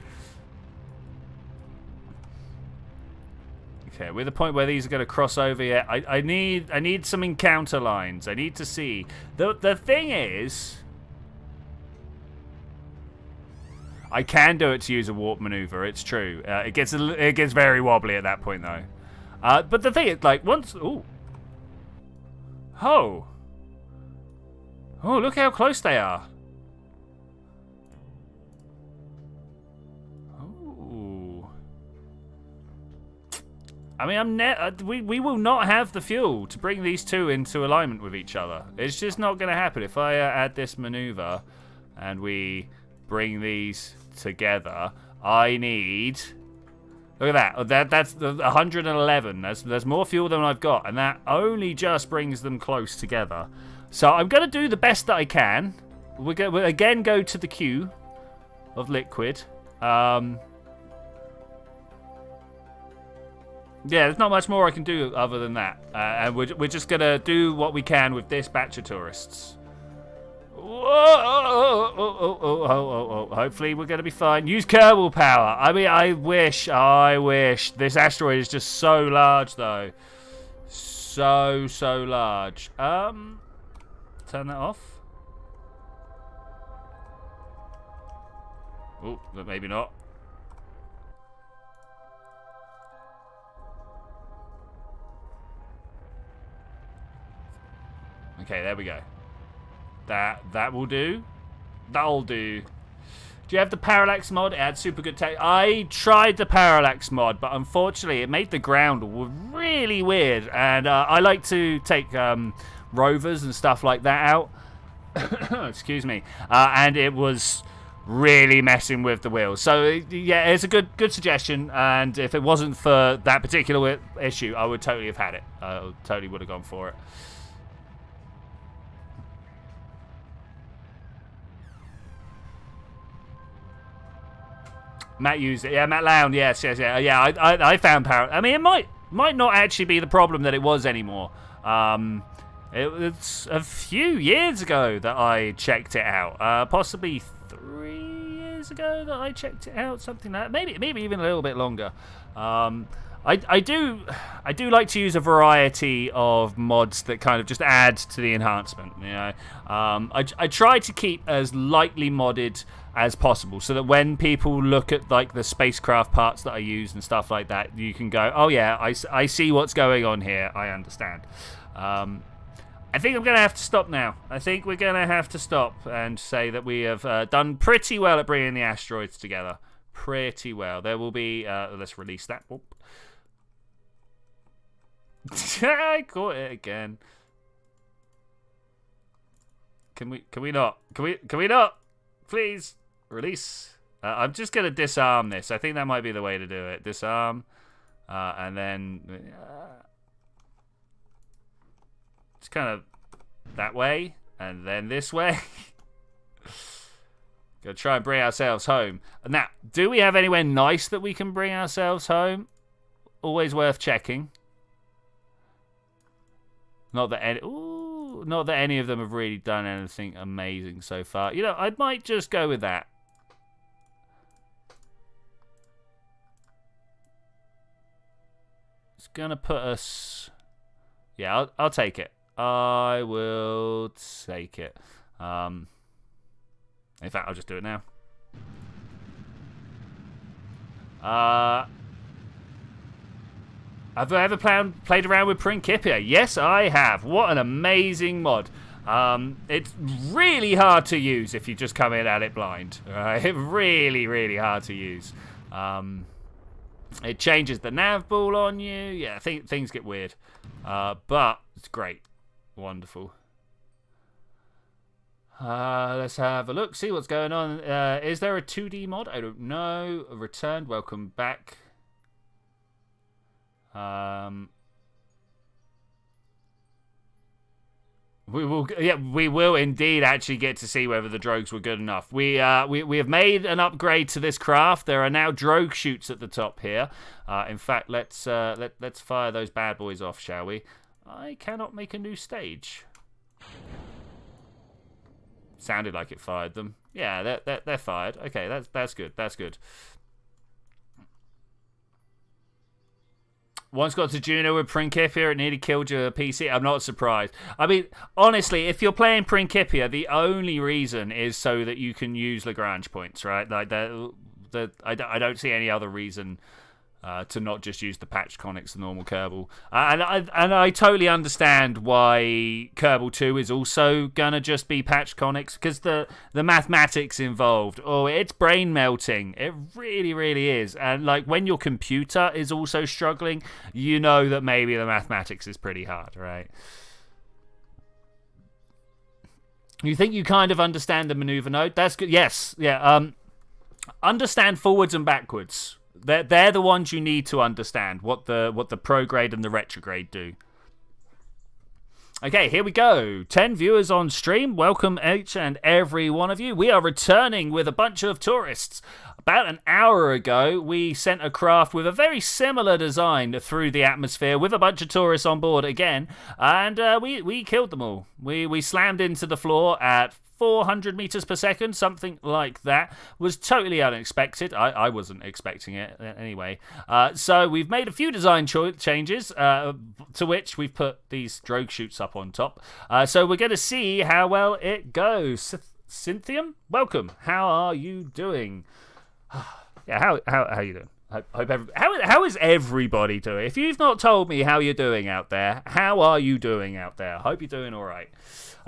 Okay, we're at the point where these are going to cross over yet. I need some encounter lines. I need to see. The thing is, I can do it to use a warp maneuver. It's true. It gets very wobbly at that point though. But the thing is, like once, oh, look how close they are. I mean, we will not have the fuel to bring these two into alignment with each other. It's just not going to happen. If I add this maneuver and we bring these together, I need. Look at that. That's 111. There's more fuel than I've got, and that only just brings them close together. So I'm going to do the best that I can. We'll again go to the queue of liquid. Yeah, there's not much more I can do other than that. And we're just going to do what we can with this batch of tourists. Whoa, hopefully we're going to be fine. Use Kerbal power. I mean, I wish. This asteroid is just so large, though. So large. Turn that off. Oh, but maybe not. Okay, there we go. That will do. That'll do. Do you have the parallax mod? It had super good tech. I tried the parallax mod, but unfortunately it made the ground really weird. And I like to take rovers and stuff like that out. Excuse me. And it was really messing with the wheels. So yeah, it's a good suggestion. And if it wasn't for that particular issue, I would totally have had it. I totally would have gone for it. Matt used it. Yeah, Matt Lown. Yes. Yeah, I found power. I mean, it might not actually be the problem that it was anymore. It's a few years ago that I checked it out. Possibly 3 years ago that I checked it out. Something like that. Maybe even a little bit longer. I do like to use a variety of mods that kind of just add to the enhancement. You know, I try to keep as lightly modded as possible, so that when people look at like the spacecraft parts that I use and stuff like that, you can go, oh yeah, I see what's going on here. I understand. I think I'm going to have to stop now. I think we're going to have to stop and say that we have done pretty well at bringing the asteroids together. Pretty well. There will be... let's release that. I caught it again. Can we not? Can we not? Please. Release. I'm just going to disarm this. I think that might be the way to do it. Disarm. And then... it's kind of that way. And then this way. Gonna try and bring ourselves home. Now, do we have anywhere nice that we can bring ourselves home? Always worth checking. Not that any of them have really done anything amazing so far. You know, I might just go with that. It's gonna put us... yeah, I'll take it. I will take it. In fact, I'll just do it now. Have I ever played around with Principia? Yes, I have. What an amazing mod. It's really hard to use if you just come in at it blind. Right? Really, really hard to use. It changes the nav ball on you. Yeah, things get weird. But it's great. Wonderful. Let's have a look, see what's going on. Is there a 2D mod? I don't know. Returned, welcome back. We will indeed actually get to see whether the drogues were good enough. We have made an upgrade to this craft. There are now drogue chutes at the top here. In fact, let's fire those bad boys off, shall we? I cannot make a new stage. Sounded like it fired them. Yeah, they're fired. Okay, that's good. That's good. Once got to Juno with Principia, it nearly killed your PC. I'm not surprised. I mean, honestly, if you're playing Principia, the only reason is so that you can use Lagrange points, right? Like I don't see any other reason to not just use the patched conics, the normal Kerbal. And I totally understand why Kerbal 2 is also gonna just be patched conics, because the mathematics involved, it's brain melting. It really, really is. And like when your computer is also struggling, you know that maybe the mathematics is pretty hard, right? You think you kind of understand the maneuver node? That's good. Yes, yeah. Understand forwards and backwards. They're the ones you need to understand what the prograde and the retrograde do. Okay, here we go. 10 viewers on stream. Welcome each and every one of you. We are returning with a bunch of tourists. About an hour ago, we sent a craft with a very similar design through the atmosphere with a bunch of tourists on board again, and we killed them all. We slammed into the floor at 400 meters per second, something like that. Was totally unexpected. I wasn't expecting it anyway. So we've made a few design changes, to which we've put these drogue chutes up on top. So we're going to see how well it goes. Cynthium, welcome. How are you doing? Yeah, how you doing? How is everybody doing? If you've not told me how you're doing out there, how are you doing out there? I hope you're doing all right.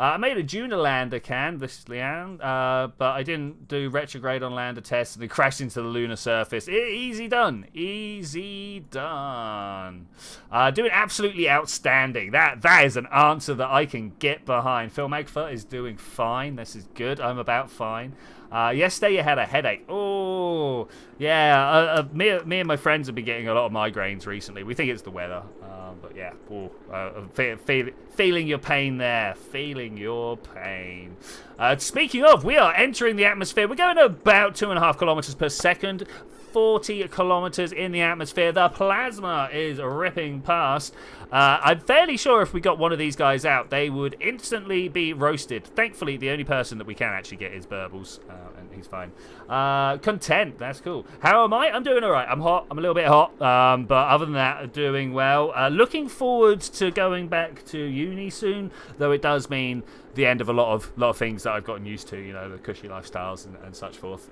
I made a Juno lander this is Leanne, but I didn't do retrograde on lander tests, and it crashed into the lunar surface. Easy done. Easy done. Doing absolutely outstanding. That is an answer that I can get behind. Phil Magfoot is doing fine. This is good. I'm about fine. Yesterday you had a headache. Oh, yeah. Me and my friends have been getting a lot of migraines recently. We think it's the weather. But yeah, feeling your pain there. Feeling your pain. Speaking of, we are entering the atmosphere. We're going at about 2.5 kilometers per second. 40 kilometers in the atmosphere. The plasma is ripping past. I'm fairly sure if we got one of these guys out, they would instantly be roasted. Thankfully, the only person that we can actually get is Burbles, and he's fine. Content, that's cool. How am I? I'm doing all right. I'm hot. I'm a little bit hot, but other than that, doing well. Looking forward to going back to uni soon, though it does mean the end of a lot of things that I've gotten used to, you know, the cushy lifestyles and such forth.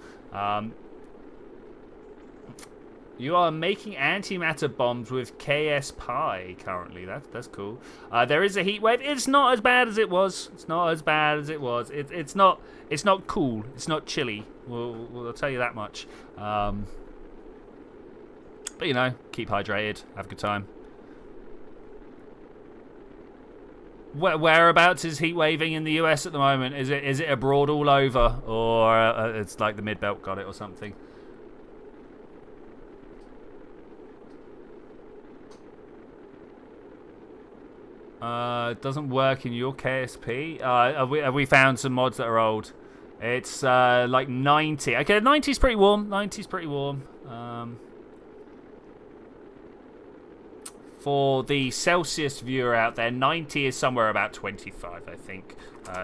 You are making antimatter bombs with KS Pi currently. That's cool. There is a heat wave. It's not as bad as it was. It's not as bad as it was. It's not cool. It's not chilly. I'll tell you that much. But you know, keep hydrated. Have a good time. Whereabouts is heat waving in the US at the moment? Is it abroad all over, or it's like the mid belt got it or something? It doesn't work in your KSP. Have we found some mods that are old? It's like 90. Okay, 90's pretty warm. 90's pretty warm. For the Celsius viewer out there, 90 is somewhere about 25, I think.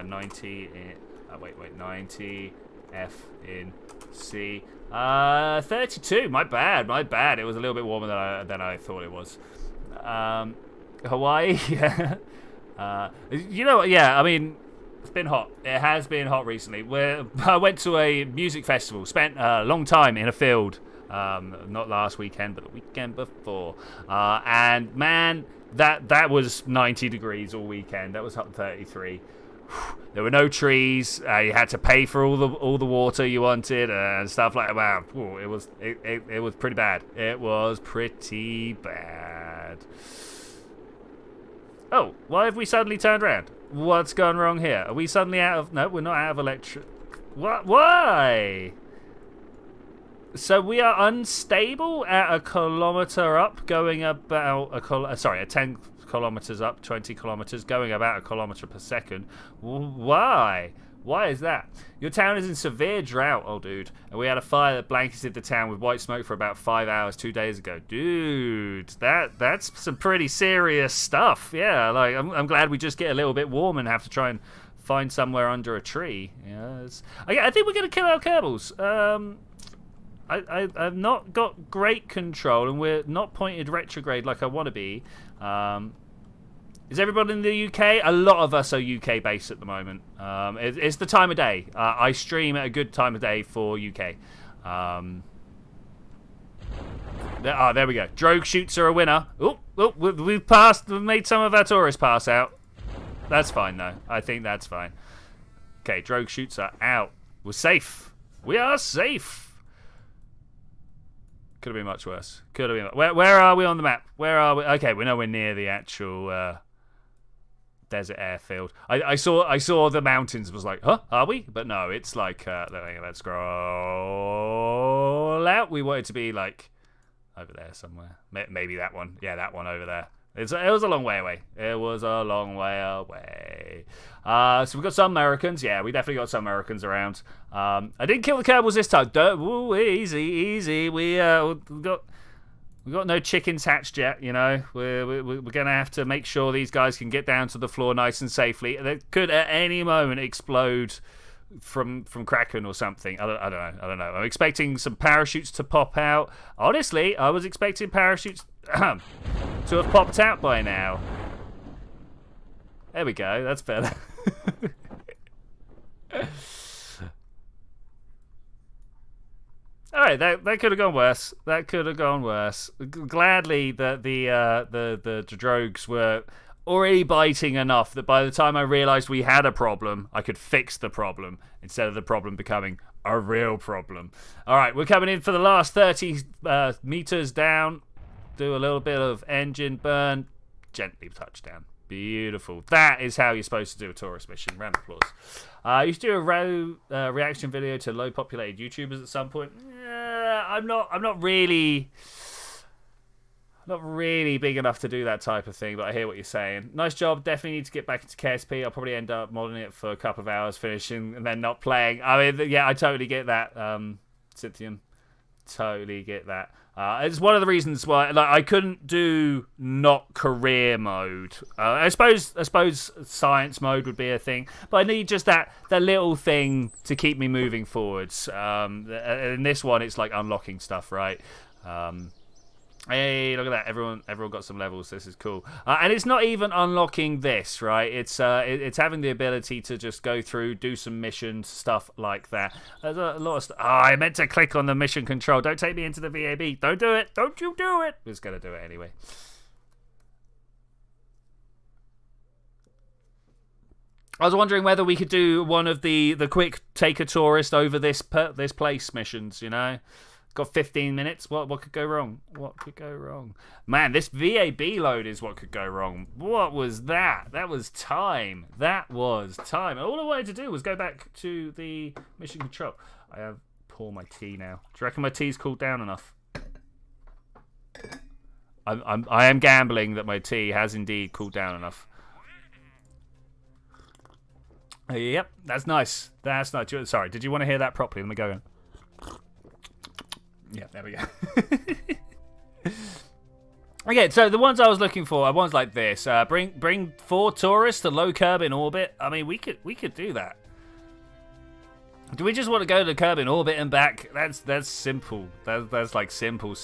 90 in... wait. 90 F in C. 32. My bad. It was a little bit warmer than I thought it was. Hawaii, yeah. You know what? Yeah, I mean, it's been hot. It has been hot recently. I went to a music festival, spent a long time in a field. Not last weekend, but the weekend before. And man, that was 90 degrees all weekend. That was up 33. There were no trees. You had to pay for all the water you wanted and stuff like that. Wow, it was pretty bad. It was pretty bad. Oh, why have we suddenly turned around? What's gone wrong here? Are we suddenly out of... No, we're not out of electric... What? Why? So we are unstable at a kilometer up, going about a 10 kilometers up, 20 kilometers, going about a kilometer per second. Why? Why is that? Your town is in severe drought, old dude. And we had a fire that blanketed the town with white smoke for about 5 hours 2 days ago. Dude, that's some pretty serious stuff. Yeah, like I'm glad we just get a little bit warm and have to try and find somewhere under a tree. Yeah, I think we're gonna kill our Kerbals. I've not got great control, and we're not pointed retrograde like I want to be. Is everybody in the UK? A lot of us are UK based at the moment. It's the time of day. I stream at a good time of day for UK. There we go. Drogue shoots are a winner. We've passed. We've made some of our tourists pass out. That's fine though. I think that's fine. Okay, drogue shoots are out. We're safe. We are safe. Could have been much worse. Could have been. Where are we on the map? Where are we? Okay, we're nowhere near the actual desert airfield. I saw the mountains. Was like, huh? Are we? But no, it's like let's scroll out. We want it to be like over there somewhere. Maybe that one. Yeah, that one over there. It was a long way away. It was a long way away. So we've got some Americans. Yeah, we definitely got some Americans around. I didn't kill the Kerbals this time. Ooh, easy. We got no chickens hatched yet. You know, we're gonna have to make sure these guys can get down to the floor nice and safely. They could at any moment explode from Kraken or something. I don't know. I'm expecting some parachutes to pop out. Honestly, I was expecting parachutes to have popped out by now. There we go. That's better. All right, that could have gone worse. That could have gone worse. Gladly that the drogues were already biting enough that by the time I realized we had a problem, I could fix the problem instead of the problem becoming a real problem. All right, we're coming in for the last 30 meters down. Do a little bit of engine burn. Gently touch down. Beautiful. That is how you're supposed to do a tourist mission. Round of applause. I used to do a reaction video to low populated YouTubers at some point. I'm not really big enough to do that type of thing, but I hear what you're saying. Nice job. Definitely need to get back into KSP. I'll probably end up modding it for a couple of hours, finishing, and then not playing. I mean, yeah, I totally get that, Cynthium. totally get that. It's one of the reasons why I couldn't do not career mode. I suppose science mode would be a thing, but I need just that little thing to keep me moving forwards. In this one, it's like unlocking stuff, right? Hey, look at that! Everyone got some levels. This is cool, and it's not even unlocking this, right? It's having the ability to just go through, do some missions, stuff like that. There's a lot of stuff. Oh, I meant to click on the mission control. Don't take me into the VAB. Don't do it. Don't you do it. We're just gonna do it anyway. I was wondering whether we could do one of the quick take a tourist over this place missions. You know. Got 15 minutes. What could go wrong? What could go wrong? Man, this VAB load is what could go wrong. What was that? That was time. That was time. All I wanted to do was go back to the mission control. I have pour my tea now. Do you reckon my tea's cooled down enough? I am gambling that my tea has indeed cooled down enough. Yep, that's nice. That's nice. Sorry, did you want to hear that properly? Let me go in. Yeah, there we go. Okay, so the ones I was looking for are ones like this. Bring 4 tourists to low Kerbal orbit. I mean, we could do that. Do we just want to go to Kerbal orbit and back? That's simple. That's like simple.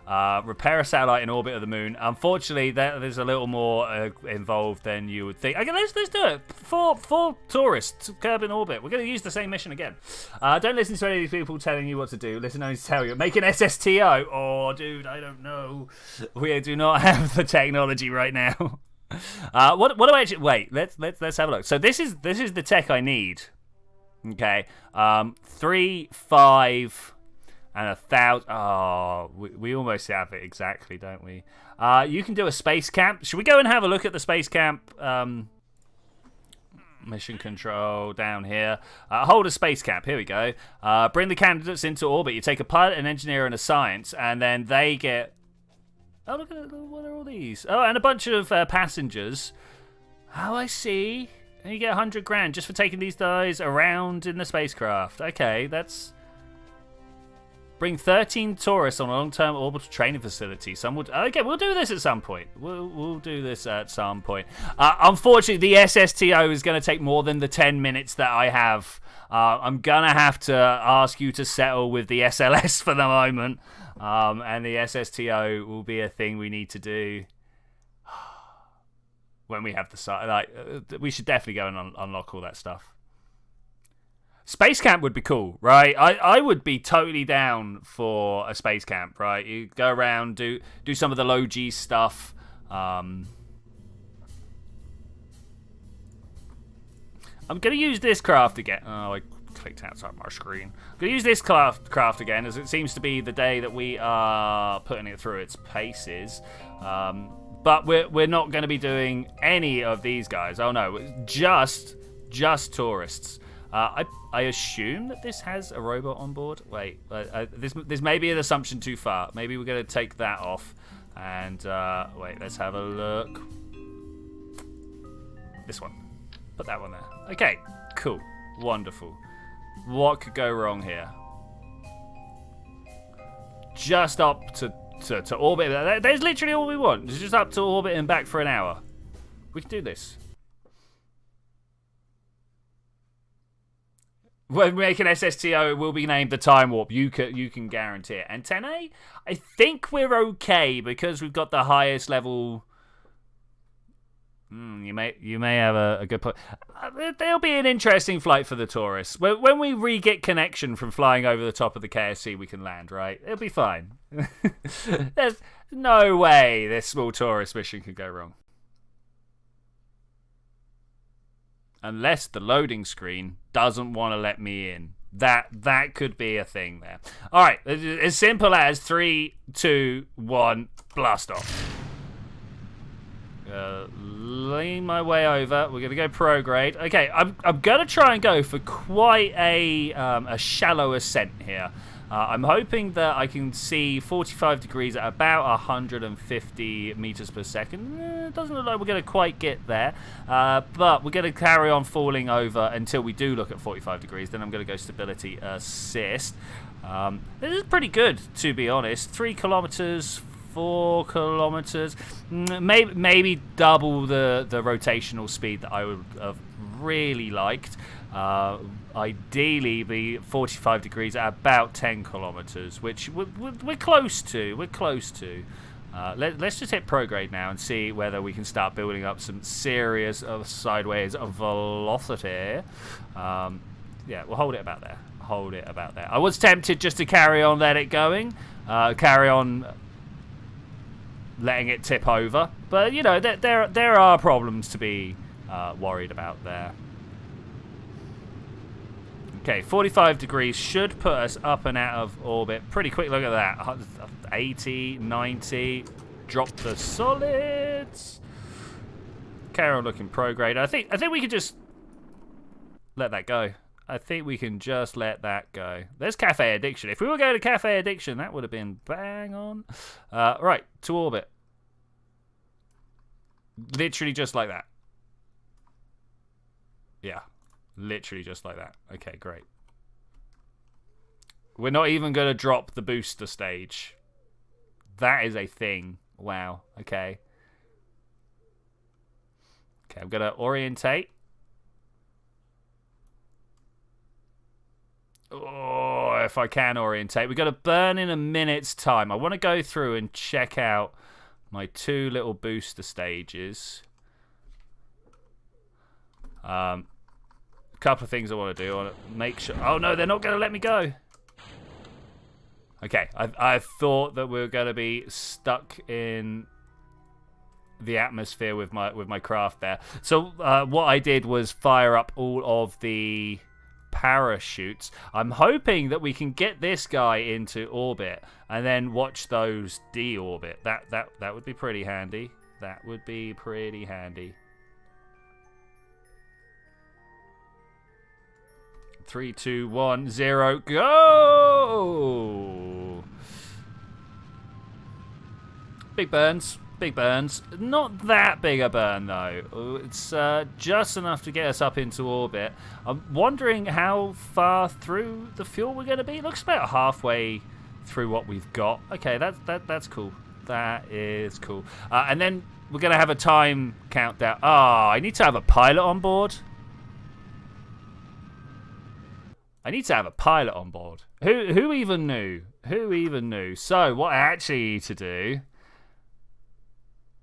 Repair a satellite in orbit of the moon. Unfortunately, there's a little more involved than you would think. Okay, let's do it. Four tourists to Kerbal orbit. We're going to use the same mission again. Don't listen to any of these people telling you what to do. Listen only to tell you. Make an SSTO. Oh, dude, I don't know. We do not have the technology right now. What do I actually? Wait, let's have a look. So this is the tech I need. Okay, 3, 5, and 1,000. Oh, we almost have it exactly, don't we? You can do a space camp. Should we go and have a look at the space camp? Mission control down here. Hold a space camp. Here we go. Bring the candidates into orbit. You take a pilot, an engineer, and a science, and then they get. Oh, look at what are all these? Oh, and a bunch of passengers. Oh, I see. And you get 100 grand just for taking these guys around in the spacecraft. Okay, that's... Bring 13 tourists on a long-term orbital training facility. Okay, we'll do this at some point. We'll do this at some point. Unfortunately, the SSTO is going to take more than the 10 minutes that I have. I'm going to have to ask you to settle with the SLS for the moment. And the SSTO will be a thing we need to do. When we have the site, we should definitely go and unlock all that stuff. Space camp would be cool, right? I would be totally down for a space camp, right? You go around, do some of the low G stuff. I'm gonna use this craft again. Oh, I clicked outside my screen. I'm gonna use this craft again, as it seems to be the day that we are putting it through its paces. But we're not going to be doing any of these guys. Oh no, just tourists. I assume that this has a robot on board. Wait, this may be an assumption too far. Maybe we're going to take that off. And wait, let's have a look. This one. Put that one there. Okay, cool, wonderful. What could go wrong here? Just up to orbit. There's literally all we want. It's just up to orbit and back for an hour. We can do this. When we make an SSTO, it will be named the Time Warp. You can guarantee it. And 10A, I think we're okay because we've got the highest level. You may have a good point. There'll be an interesting flight for the tourists. When we re-get connection from flying over the top of the KSC, we can land, right? It'll be fine. There's no way this small tourist mission could go wrong. Unless the loading screen doesn't want to let me in. That could be a thing there. All right, as simple as 3, 2, 1, blast off. Lean my way over. We're gonna go prograde. Okay, I'm gonna try and go for quite a shallow ascent here. I'm hoping that I can see 45 degrees at about 150 meters per second. It doesn't look like we're going to quite get there, but we're going to carry on falling over until we do look at 45 degrees. Then I'm going to go stability assist. This is pretty good, to be honest. 3 kilometers, 4 kilometers, maybe double the rotational speed that I would have really liked. Ideally be 45 degrees at about 10 kilometers, which we're close to. Let's just hit prograde now and see whether we can start building up some serious sideways velocity. Yeah, we'll hold it about there. I was tempted just to carry on, let it going, carry on letting it tip over, but you know there are problems to be worried about there. Okay, 45 degrees should put us up and out of orbit pretty quick. Look at that, 80, 90, drop the solids. Carry on looking prograde. I think we could just let that go. There's Cafe Addiction. If we were going to Cafe Addiction, that would have been bang on. Right, to orbit. Literally just like that. Yeah, literally just like that. Okay, great. We're not even going to drop the booster stage. That is a thing. Wow, okay. Okay, I'm going to orientate. Oh, if I can orientate. We've got to burn in a minute's time. I want to go through and check out my 2 little booster stages. A couple of things I want to do. I want to make sure... Oh, no, they're not going to let me go. Okay, I thought that we were going to be stuck in the atmosphere with my craft there. So what I did was fire up all of the parachutes. I'm hoping that we can get this guy into orbit and then watch those deorbit. That would be pretty handy. That would be pretty handy. 3, 2, 1, 0, go! Big burns. Not that big a burn, though. It's just enough to get us up into orbit. I'm wondering how far through the fuel we're going to be. It looks about halfway through what we've got. Okay, that's cool. That is cool. And then we're going to have a time countdown. I need to have a pilot on board. Who even knew? So what I actually need to do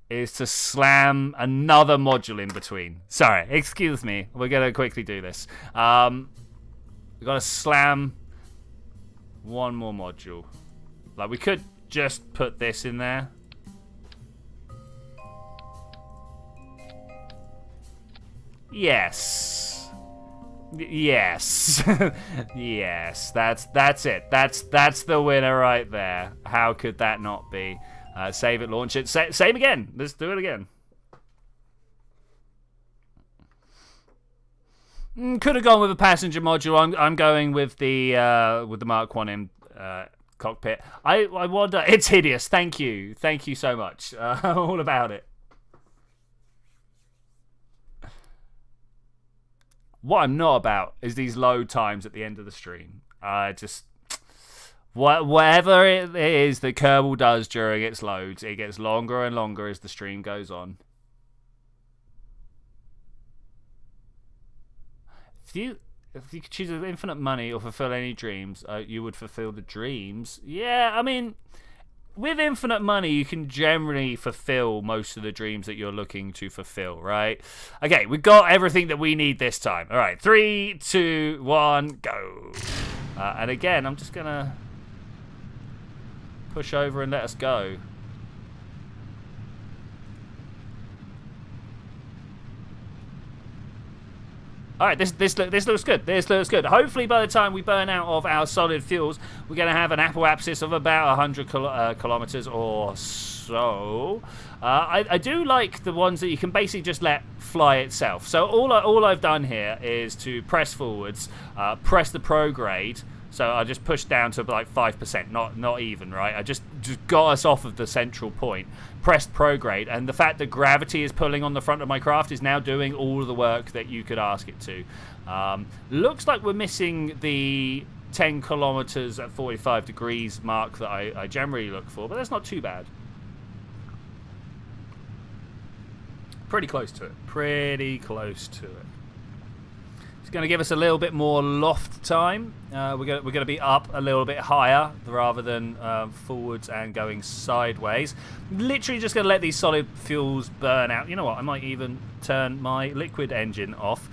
is to slam another module in between. Sorry, excuse me. We're going to quickly do this. We've got to slam one more module. Like, we could just put this in there. Yes. Yes. Yes. That's it. That's the winner right there. How could that not be? Save it, launch it. Same again. Let's do it again. Could have gone with a passenger module. I'm going with the Mark 1M cockpit. I wonder. It's hideous. Thank you so much. All about it. What I'm not about is these load times at the end of the stream. Whatever it is that Kerbal does during its loads, it gets longer and longer as the stream goes on. If you could choose infinite money or fulfill any dreams, you would fulfill the dreams. Yeah, I mean, with infinite money, you can generally fulfill most of the dreams that you're looking to fulfill, right? Okay, we've got everything that we need this time. All right, 3, 2, 1, go. And again, I'm just going to push over and let us go. All right, this looks good. This looks good. Hopefully, by the time we burn out of our solid fuels, we're going to have an apoapsis of about 100 kilometers or so. I do like the ones that you can basically just let fly itself. So all I've done here is to press forwards, press the prograde, So I just pushed down to like 5%, not even, right? I just got us off of the central point, pressed prograde, and the fact that gravity is pulling on the front of my craft is now doing all of the work that you could ask it to. Looks like we're missing the 10 kilometers at 45 degrees mark that I generally look for, but that's not too bad. Pretty close to it. Pretty close to it. It's going to give us a little bit more loft time. We're going to be up a little bit higher rather than forwards and going sideways. Literally just going to let these solid fuels burn out. You know what? I might even turn my liquid engine off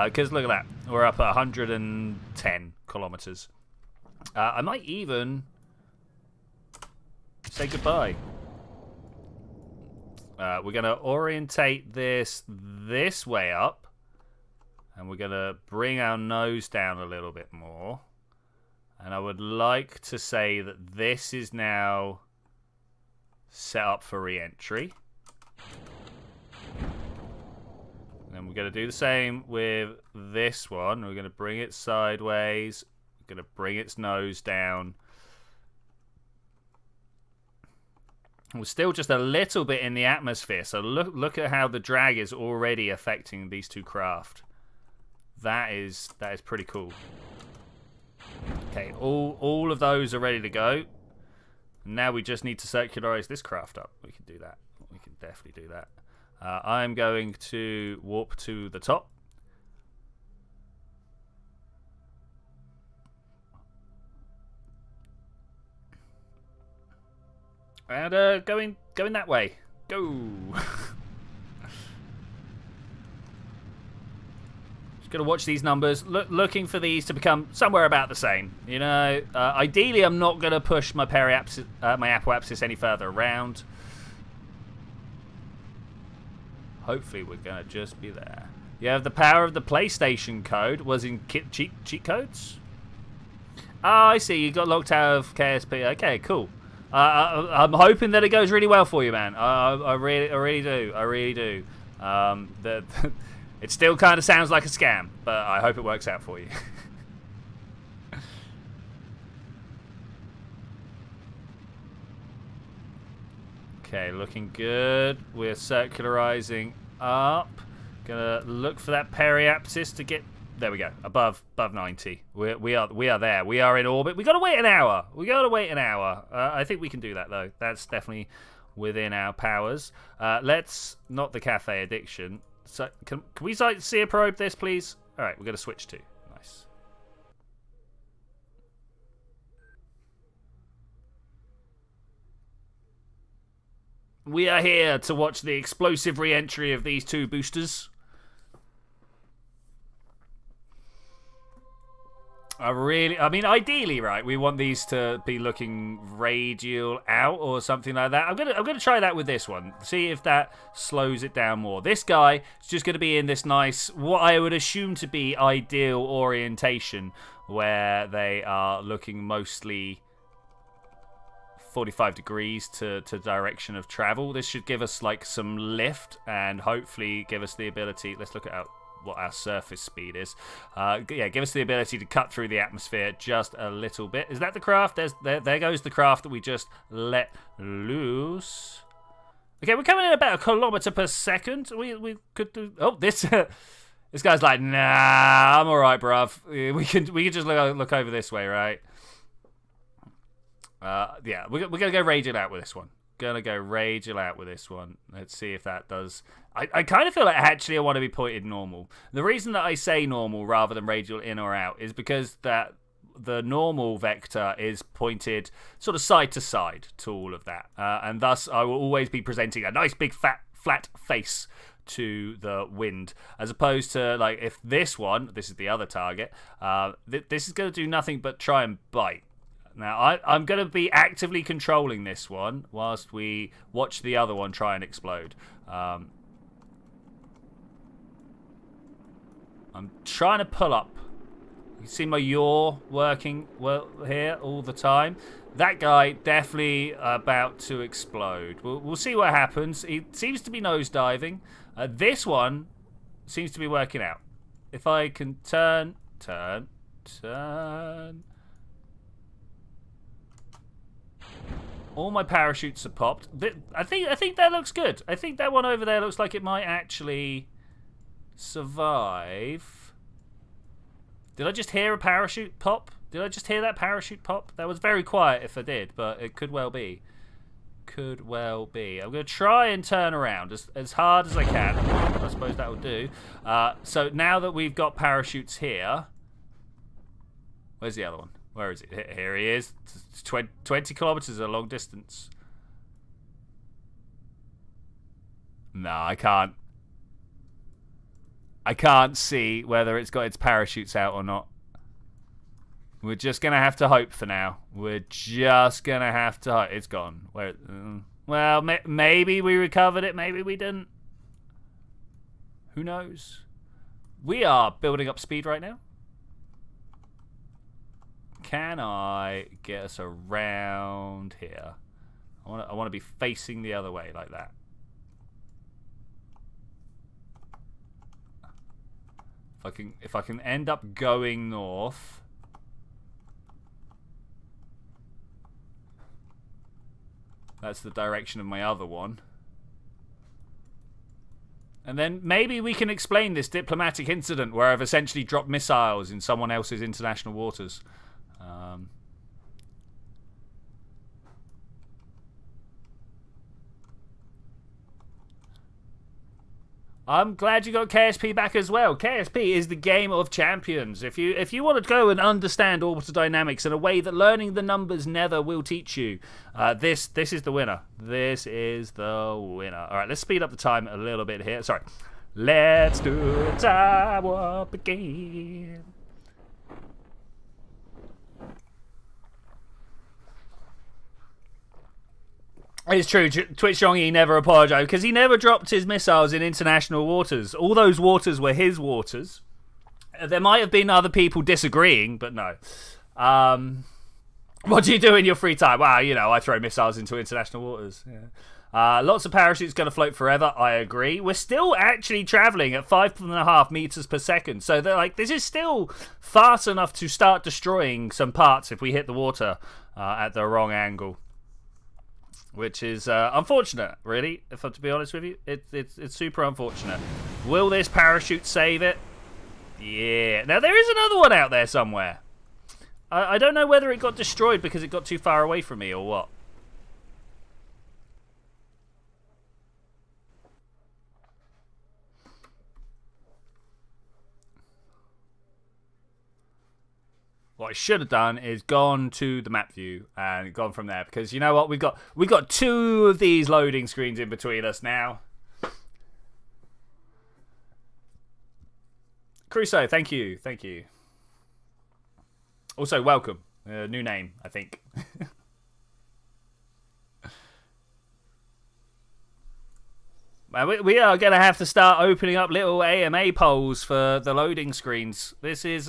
because look at that. We're up at 110 kilometers. I might even say goodbye. We're going to orientate this way up. And we're going to bring our nose down a little bit more. And I would like to say that this is now set up for re-entry. And we're going to do the same with this one. We're going to bring it sideways. We're going to bring its nose down. We're still just a little bit in the atmosphere. So look at how the drag is already affecting these two craft. That is pretty cool. Okay, all of those are ready to go. Now we just need to circularize this craft up. We can do that. We can definitely do that. I'm going to warp to the top. And going that way. Go. Going to watch these numbers, looking for these to become somewhere about the same. You know, ideally, I'm not going to push my my apoapsis any further around. Hopefully, we're going to just be there. Yeah, the power of the PlayStation code was in cheat codes. Oh, I see. You got locked out of KSP. Okay, cool. I'm hoping that it goes really well for you, man. I really do. It still kind of sounds like a scam, but I hope it works out for you. Okay, looking good. We're circularizing up. Gonna look for that periapsis to get. There we go. Above 90. We are there. We are in orbit. We gotta wait an hour. I think we can do that though. That's definitely within our powers. Let's not the cafe addiction. So, can we see a probe this, please? All right, we're going to switch to. Nice. We are here to watch the explosive re-entry of these two boosters. I mean, ideally, right, we want these to be looking radial out or something like that. I'm gonna try that with this one. See if that slows it down more. This guy is just gonna be in this nice, what I would assume to be ideal orientation, where they are looking mostly 45 degrees to direction of travel. This should give us like some lift and hopefully give us the ability. Let's look at what our surface speed is. Yeah, give us the ability to cut through the atmosphere just a little bit. Is that the craft? There goes the craft that we just let loose. Okay, we're coming in about 1 kilometer per second. We could do. Oh, this this guy's like, nah, I'm all right, bruv. We can just look over this way, right? Yeah, we're gonna go radial out with this one. Let's see if that does. I kind of feel like actually I want to be pointed normal. The reason that I say normal rather than radial in or out is because that the normal vector is pointed sort of side to side to all of that, and thus I will always be presenting a nice big flat face to the wind, as opposed to like if this is the other target. This is going to do nothing but try and bite. Now, I'm going to be actively controlling this one whilst we watch the other one try and explode. I'm trying to pull up. You can see my yaw working well here all the time. That guy definitely about to explode. We'll see what happens. He seems to be nosediving. This one seems to be working out. If I can turn. All my parachutes are popped. I think that looks good. I think that one over there looks like it might actually survive. Did I just hear a parachute pop? Did I just hear that parachute pop? That was very quiet if I did, but it could well be. Could well be. I'm going to try and turn around as hard as I can. I suppose that will do. So now that we've got parachutes here... Where's the other one? Where is it? Here he is. 20 kilometers is a long distance. No, I can't. I can't see whether it's got its parachutes out or not. We're just going to have to hope for now. We're just going to have to hope. It's gone. Well, maybe we recovered it. Maybe we didn't. Who knows? We are building up speed right now. Can I get us around here? I want to be facing the other way like that. If I can end up going north. That's the direction of my other one. And then maybe we can explain this diplomatic incident where I've essentially dropped missiles in someone else's international waters. I'm glad you got KSP back as well. KSP is the game of champions. If you want to go and understand orbital dynamics in a way that learning the numbers never will teach you, this is the winner. This is the winner. All right, let's speed up the time a little bit here. Sorry. Let's do time warp again. It's true, Twitch Yongi never apologised because he never dropped his missiles in international waters. All those waters were his waters. There might have been other people disagreeing, but no. What do you do in your free time? Well, you know, I throw missiles into international waters. Yeah. Lots of parachutes going to float forever. I agree. We're still actually travelling at 5.5 meters per second. So they're like, this is still fast enough to start destroying some parts if we hit the water at the wrong angle. Which is unfortunate, really, if I'm to be honest with you. It's super unfortunate. Will this parachute save it? Yeah. Now, there is another one out there somewhere. I don't know whether it got destroyed because it got too far away from me or what. What I should have done is gone to the map view and gone from there because you know what, we've got two of these loading screens in between us now. Crusoe, thank you. Also, welcome. New name, I think. We are going to have to start opening up little AMA polls for the loading screens. This is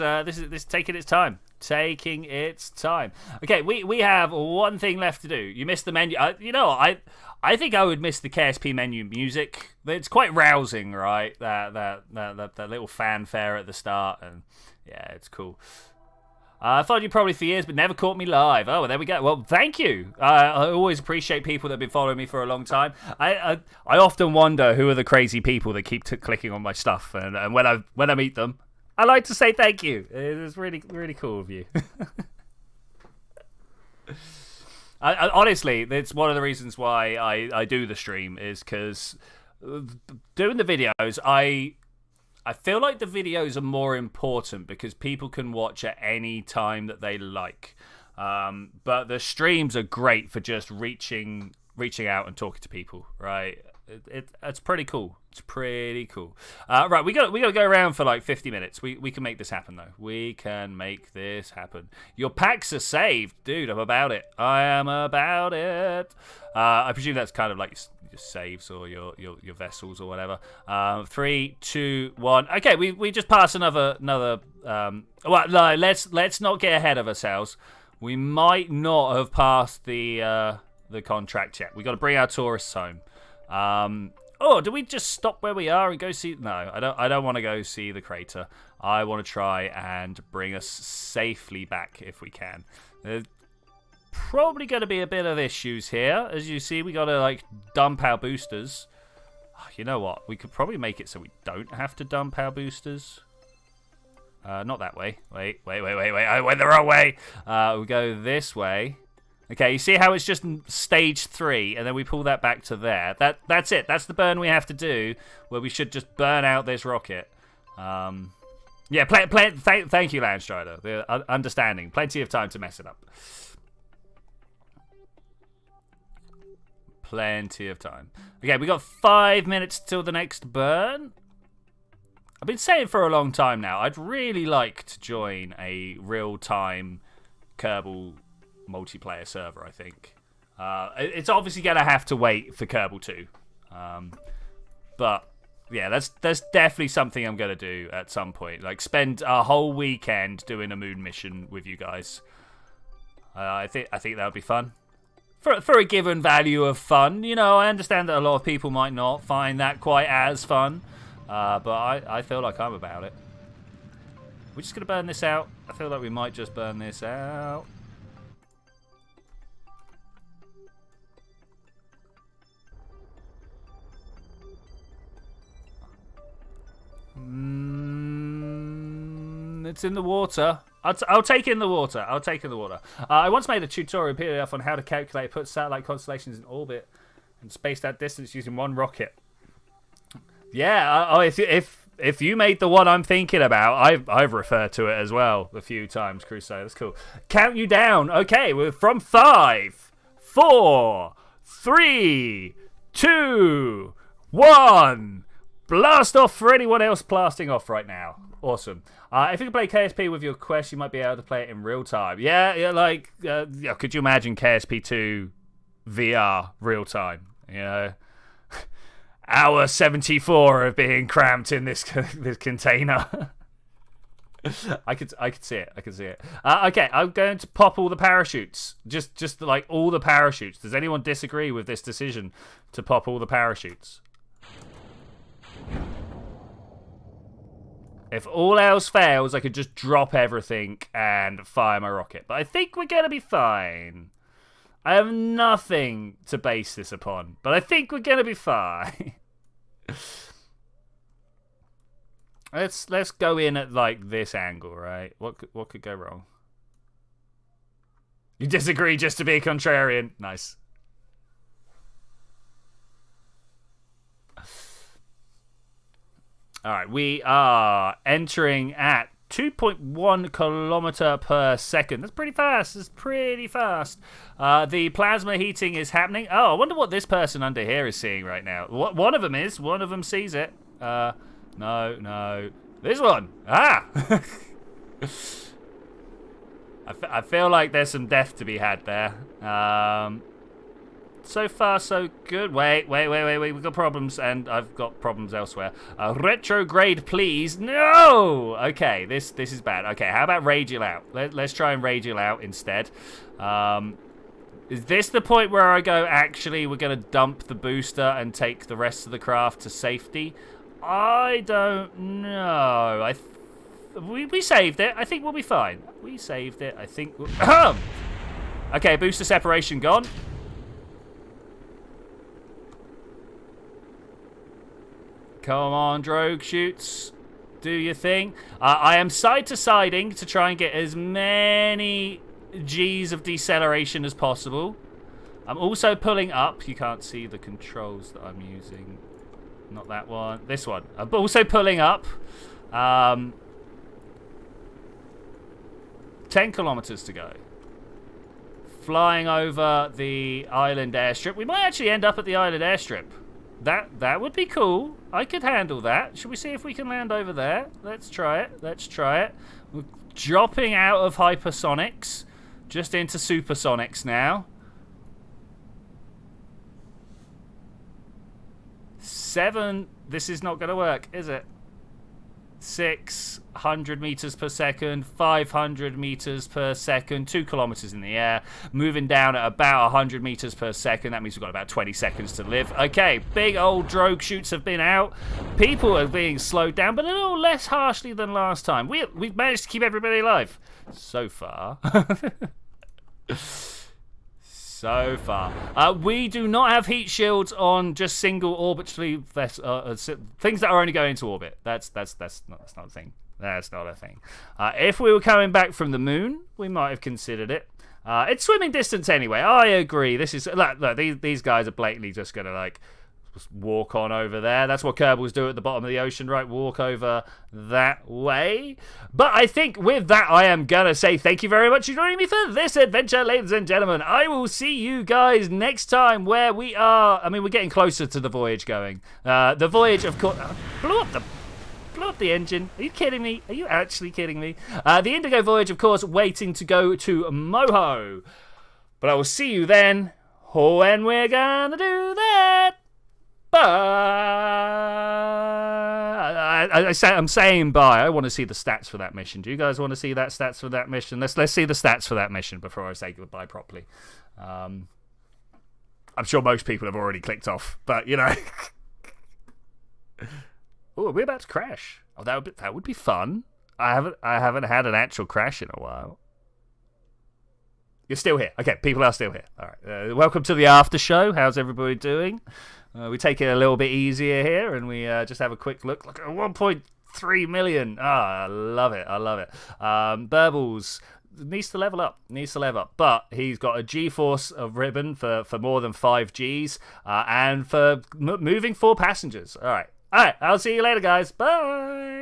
taking its time. Taking its time. Okay, we have one thing left to do. You missed the menu. I think I would miss the KSP menu music. It's quite rousing, right? That little fanfare at the start, and yeah, it's cool. I followed you probably for years, but never caught me live. Oh, well, there we go. Well, thank you. I always appreciate people that have been following me for a long time. I often wonder who are the crazy people that keep clicking on my stuff, and when I meet them, I like to say thank you. It's really, really cool of you. Honestly, it's one of the reasons why I do the stream is because doing the videos, I feel like the videos are more important because people can watch at any time that they like. But the streams are great for just reaching out and talking to people, right? It's pretty cool. It's pretty cool. Right, we got to go around for like 50 minutes. We can make this happen though. We can make this happen. Your packs are saved, dude. I'm about it. I am about it. I presume that's kind of like your saves or your vessels or whatever. 3, 2, 1. Okay, we just passed another. Well, no, let's not get ahead of ourselves. We might not have passed the contract yet. We got to bring our tourists home. Do we just stop where we are and go see? No, I don't want to go see the crater. I want to try and bring us safely back if we can. probably going to be a bit of issues here. As you see, we got to like dump our boosters. Oh, you know what? We could probably make it so we don't have to dump our boosters. Not that way. Wait. I went the wrong way. We go this way. Okay, you see how it's just stage 3, and then we pull that back to there. That's it. That's the burn we have to do, where we should just burn out this rocket. Yeah, thank you, Landstrider. The understanding. Plenty of time to mess it up. Plenty of time. Okay, we got 5 minutes till the next burn. I've been saying for a long time now, I'd really like to join a real-time Kerbal multiplayer server, I think. It's obviously going to have to wait for Kerbal 2. But, yeah, that's definitely something I'm going to do at some point. Like, spend a whole weekend doing a moon mission with you guys. I think that would be fun. For a given value of fun. You know, I understand that a lot of people might not find that quite as fun. But I feel like I'm about it. We're just going to burn this out. I feel like we might just burn this out. It's in the water. I'll take in the water. I'll take in the water. I once made a tutorial PDF on how to calculate, put satellite constellations in orbit and space that distance using one rocket. Yeah, if you made the one I'm thinking about, I've referred to it as well a few times, Crusade. That's cool. Count you down. Okay, we're from 5, 4, 3, 2, 1. Blast off for anyone else blasting off right now. Awesome. If you can play KSP with your quest, you might be able to play it in real time. Yeah, like, could you imagine KSP 2 VR real time? You know, hour 74 of being cramped in this container. I could see it. Okay, I'm going to pop all the parachutes. Just like all the parachutes. Does anyone disagree with this decision to pop all the parachutes? If all else fails, I could just drop everything and fire my rocket. But I think we're going to be fine. I have nothing to base this upon, but I think we're going to be fine. Let's go in at like this angle, right? What could go wrong? You disagree just to be a contrarian. Nice. All right, we are entering at 2.1 kilometer per second. That's pretty fast. The plasma heating is happening. Oh, I wonder what this person under here is seeing right now. One of them is. One of them sees it. No. This one. Ah! I feel like there's some death to be had there. So far, so good. Wait. We've got problems, and I've got problems elsewhere. Retrograde, please. No! Okay, this is bad. Okay, how about Radial out? Let's try and Radial out instead. Is this the point where I go, actually, we're going to dump the booster and take the rest of the craft to safety? I don't know. We saved it. I think we'll be fine. We saved it. I think we'll... Okay, booster separation gone. Come on, drogue shoots. Do your thing. I am side-to-siding to try and get as many G's of deceleration as possible. I'm also pulling up. You can't see the controls that I'm using. Not that one. This one. I'm also pulling up. 10 kilometers to go. Flying over the island airstrip. We might actually end up at the island airstrip. That would be cool. I could handle that. Should we see if we can land over there? Let's try it. We're dropping out of hypersonics. Just into supersonics now. 7. This is not going to work, is it? 600 meters per second, 500 meters per second, 2 kilometers in the air, moving down at about 100 meters per second. That means we've got about 20 seconds to live. Okay, big old drogue shoots have been out. People are being slowed down, but a little less harshly than last time. We've managed to keep everybody alive so far. So far. We do not have heat shields on just single orbitally things that are only going into orbit. That's not a thing. That's not a thing. If we were coming back from the moon, we might have considered it. It's swimming distance anyway. I agree. This is look these guys are blatantly just gonna like just walk on over there. That's what Kerbals do at the bottom of the ocean, right? Walk over that way. But I think with that, I am gonna say thank you very much for joining me for this adventure, ladies and gentlemen. I will see you guys next time where we are. I mean, we're getting closer to the voyage going. The voyage, of course, blew up the engine. Are you kidding me? Are you actually kidding me? The Indigo voyage, of course, waiting to go to Moho. But I will see you then when we're gonna do that. Bye. I'm saying bye. I want to see the stats for that mission. Do you guys want to see that stats for that mission? Let's see the stats for that mission before I say goodbye properly. I'm sure most people have already clicked off, but you know. Oh, we're about to crash. Oh, that would be fun. I haven't had an actual crash in a while. You're still here. Okay, people are still here. All right. Welcome to the after show. How's everybody doing? We take it a little bit easier here, and we just have a quick look. Look at 1.3 million. I love it. I love it. Burbles needs to level up. But he's got a G-force of ribbon for more than 5 Gs, and for moving 4 passengers. All right. I'll see you later, guys. Bye.